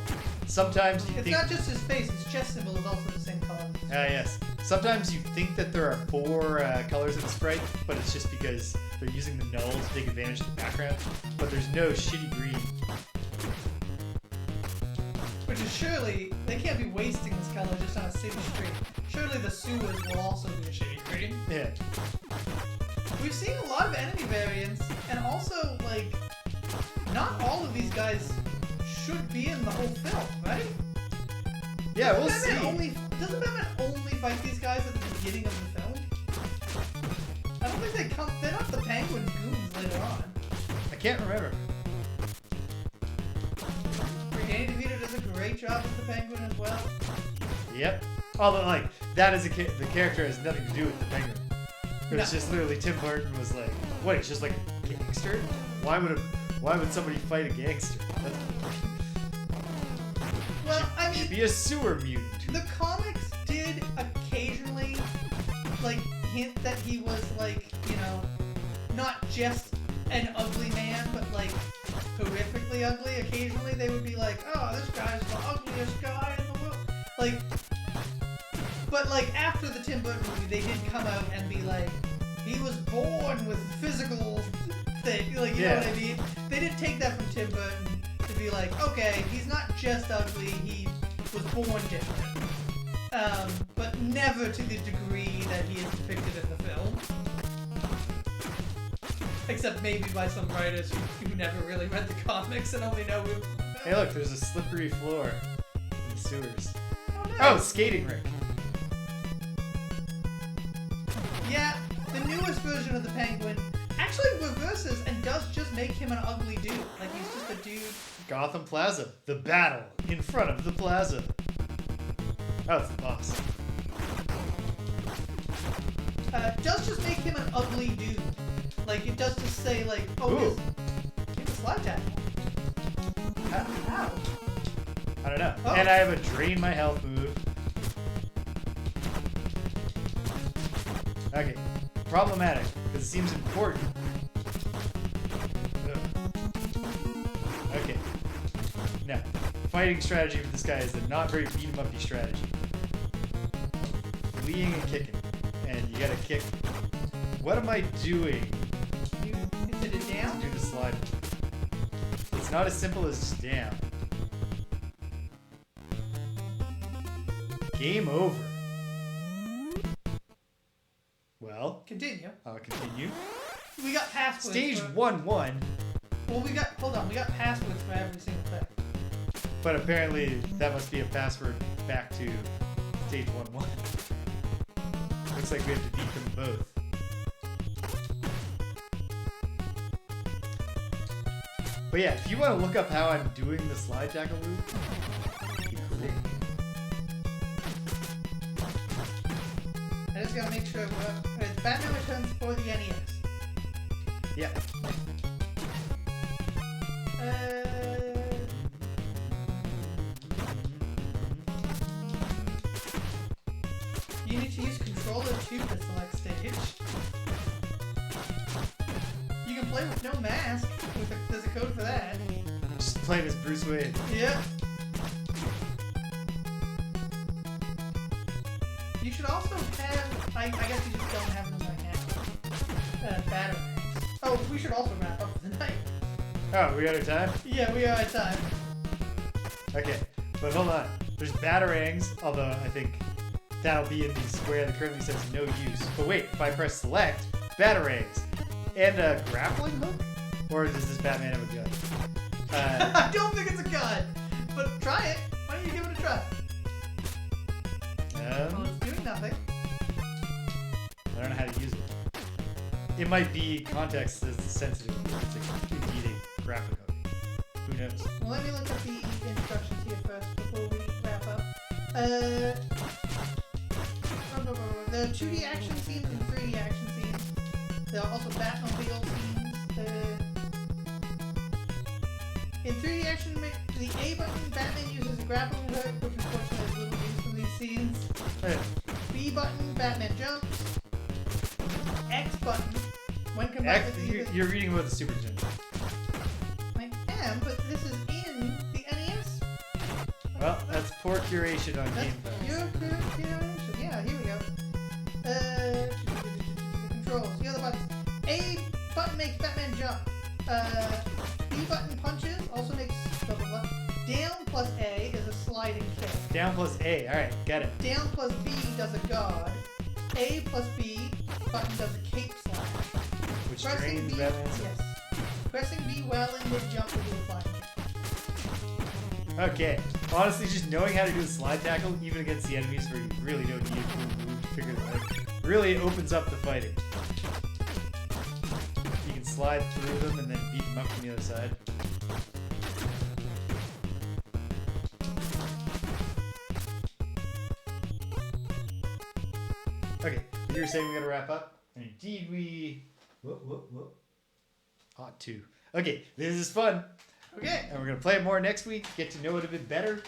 Sometimes you think... It's not just his face, his chest symbol is also the same color. Yes. Sometimes you think that there are 4 colors in the sprite, but it's just because they're using the null to take advantage of the background. But there's no shitty green. Which is surely, they can't be wasting this color just on a city street. Surely the sewers will also be a shitty green. Yeah. We've seen a lot of enemy variants, and also, not all of these guys should be in the whole film, right? Yeah, we'll see. Doesn't Batman only fight these guys at the beginning of the film? I don't think they're not the Penguin goons later on. I can't remember. Danny DeVito does a great job with the Penguin as well. Yep. Although, that is the character has nothing to do with the Penguin. It was just literally Tim Burton was like, what, he's just like a gangster? Why would somebody fight a gangster? Well, I mean, He'd be a sewer mutant. The comics did occasionally, hint that he was, not just an ugly man, but, horrifically ugly. Occasionally they would be like, oh, this guy's the ugliest guy in the world. But, after the Tim Burton movie, they did come out and be like, he was born with physical thing. You know what I mean? They did take that from Tim Burton to be like, okay, he's not just ugly, he was born different. But never to the degree that he is depicted in the film. Except maybe by some writers who never really read the comics and only know who. Hey, look, there's a slippery floor in the sewers. Oh, nice. Oh, skating rink. Yeah, the newest version of the Penguin actually reverses and does just make him an ugly dude. He's just a dude. Gotham Plaza. The battle in front of the plaza. Oh, it's the boss. Does just make him an ugly dude. It does just say, oh, Ooh. here's a slide tackle. Ow. I don't know. Oh. And I have a drain my health move. Okay. Problematic, because it seems important. Ugh. Okay. fighting strategy for this guy is a not very beat 'em up-y strategy. Fleeing and kicking. And you gotta kick. What am I doing? Is it a down? Do the slide. It's not as simple as down. Game over. Well, Continue. I'll continue. We got passwords. Stage for, 1-1, Well, we got passwords for every single thing. but apparently that must be a password back to stage 1-1. Looks like we have to beat them both. But yeah, if you want to look up how I'm doing the slide tackle move, it'd be cool. I just gotta make sure it's Batman Returns for the NES. Yeah. You need to use controller 2 to select stage. You can play with no mask. There's a code for that. Just playing as Bruce Wayne. Yeah. You should also have. I guess you just don't have them right now. Batteries. Oh, we should also wrap up for the night. Oh, we got our time? Yeah, we are at time. Okay, but hold on. There's batarangs, although I think that'll be in the square that currently says no use. But wait, if I press select, batarangs, and a grappling hook? Or does this Batman have a gun? I don't think it's a gun, but try it. Why don't you give it a try? Well, it's doing nothing. I don't know how to use it. It might be context sensitive. It's indeed a grappling hook. Who knows? Well, let me look at the instructions here first before we wrap up. The 2D action scenes and 3D action scenes. There are also Batmobile scenes. In 3D action, the A button, Batman uses a grappling hook, which unfortunately is little used in these scenes. B button, Batman jumps. X button, when combined with either... You're reading about the Super Nintendo. I am, but this is in the NES. Well, that's poor curation on Game Pass. Your curation. Yeah, here we go. Controls. The other buttons. A button makes Batman jump. B button punches. Also makes blah blah blah. Down plus A is a sliding kick. Down plus A. All right, got it. Down plus B does a guard. A plus B button does a cape slash. Which drains Batman's. Yes. Pressing B while in mid jump will do a flying kick. Okay. Honestly, just knowing how to do a slide tackle, even against the enemies where you really don't need a cool move to figure it out, really opens up the fighting. You can slide through them and then beat them up from the other side. Okay, you were saying we're gonna wrap up, and indeed we ought to. Okay, this is fun. Okay. And we're going to play it more next week, get to know it a bit better,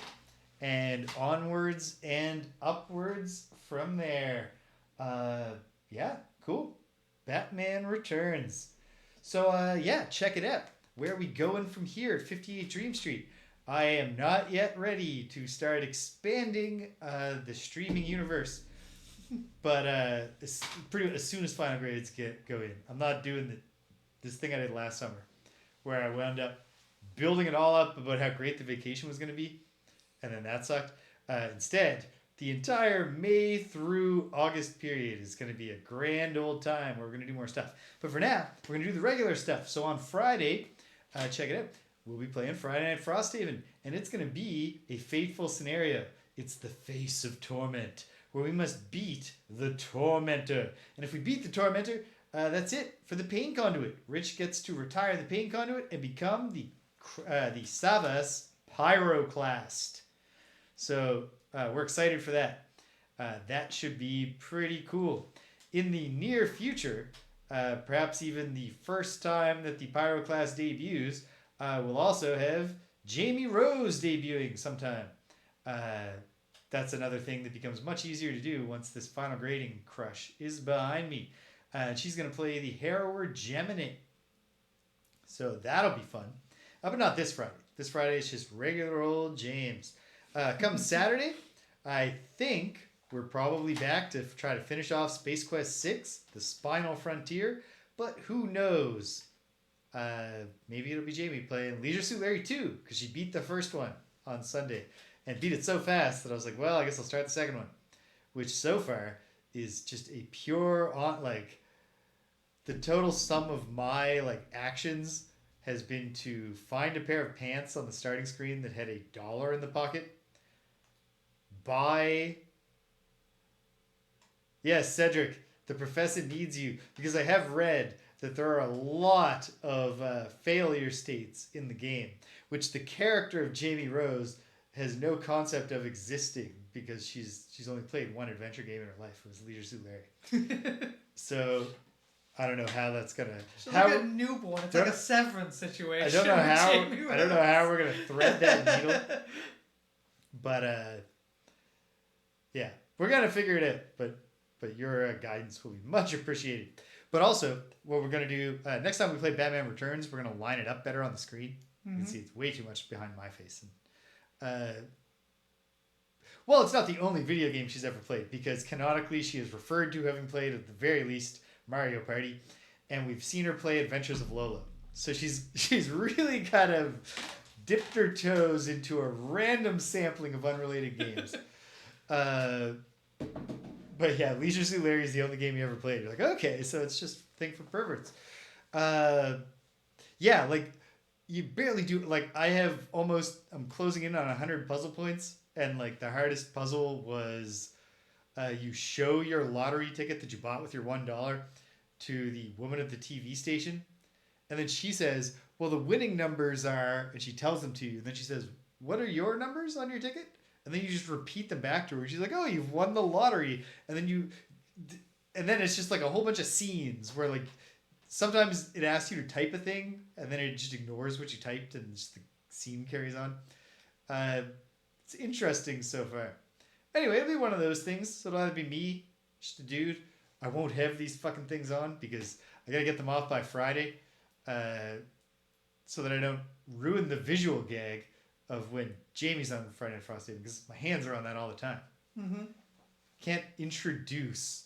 and onwards and upwards from there. Yeah, cool. Batman Returns. So, yeah, check it out. Where are we going from here at 58 Dream Street? I am not yet ready to start expanding the streaming universe. But as soon as final grades go in. I'm not doing this thing I did last summer, where I wound up building it all up about how great the vacation was going to be, and then that sucked. Instead, the entire May through August period is going to be a grand old time where we're going to do more stuff. But for now, we're going to do the regular stuff. So on Friday, check it out, we'll be playing Friday Night Frosthaven, and it's going to be a fateful scenario. It's the Face of Torment, where we must beat the Tormentor. And if we beat the Tormentor, that's it for the Pain Conduit. Rich gets to retire the Pain Conduit and become the Savas Pyroclast. So we're excited for that. That should be pretty cool. In the near future, perhaps even the first time that the Pyroclast debuts, we'll also have Jamie Rose debuting sometime. That's another thing that becomes much easier to do once this final grading crush is behind me. She's going to play the Harrower Gemini. So that'll be fun. But not this Friday. This Friday it's just regular old James. Come Saturday, I think we're probably back to try to finish off Space Quest 6, The Spinal Frontier, but who knows? Maybe it'll be Jamie playing Leisure Suit Larry 2, because she beat the first one on Sunday, and beat it so fast that I was like, well, I guess I'll start the second one, which so far is just a pure, like, the total sum of my, like, actions has been to find a pair of pants on the starting screen that had $1 in the pocket, buy... Yes, Cedric, the professor needs you, because I have read that there are a lot of failure states in the game, which the character of Jamie Rose has no concept of existing, because she's only played one adventure game in her life. It was Leisure Suit Larry. So I don't know how that's gonna. She's like a newborn. It's like a Severance situation. I don't know how we're gonna thread that needle. But yeah, we're gonna figure it out. But your guidance will be much appreciated. But also, what we're going to do, next time we play Batman Returns, we're going to line it up better on the screen. You can see it's way too much behind my face. And, well, it's not the only video game she's ever played, because canonically she is referred to having played, at the very least, Mario Party. And we've seen her play Adventures of Lola. So she's really kind of dipped her toes into a random sampling of unrelated games. But yeah, Leisure Suit Larry is the only game you ever played. You're like, okay, so it's just a thing for perverts. Yeah, like, you barely do... Like, I'm closing in on 100 puzzle points, and, like, the hardest puzzle was you show your lottery ticket that you bought with your $1 to the woman at the TV station, and then she says, well, the winning numbers are... And she tells them to you, and then she says, what are your numbers on your ticket? And then you just repeat them back to her. She's like, oh, you've won the lottery. And then it's just like a whole bunch of scenes where, like, sometimes it asks you to type a thing and then it just ignores what you typed and just the scene carries on. It's interesting so far. Anyway, it'll be one of those things. So it'll either be me, just a dude. I won't have these fucking things on because I gotta get them off by Friday, so that I don't ruin the visual gag of when Jamie's on Friday Night Frosty, because my hands are on that all the time. Mm-hmm. Can't introduce,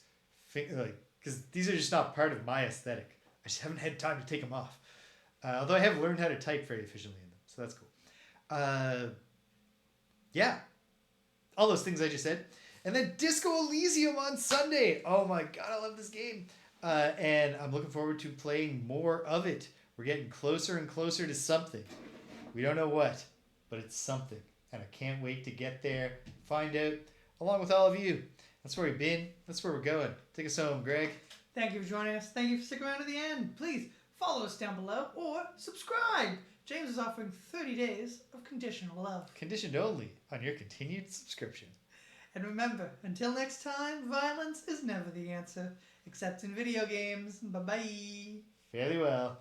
because these are just not part of my aesthetic. I just haven't had time to take them off. Although I have learned how to type very efficiently in them, so that's cool. Yeah, all those things I just said. And then Disco Elysium on Sunday. Oh my god, I love this game. And I'm looking forward to playing more of it. We're getting closer and closer to something. We don't know what, but it's something. And I can't wait to get there, find out, along with all of you. That's where we've been. That's where we're going. Take us home, Greg. Thank you for joining us. Thank you for sticking around to the end. Please follow us down below or subscribe. James is offering 30 days of conditional love. Conditioned only on your continued subscription. And remember, until next time, violence is never the answer, except in video games. Bye-bye. Fairly well.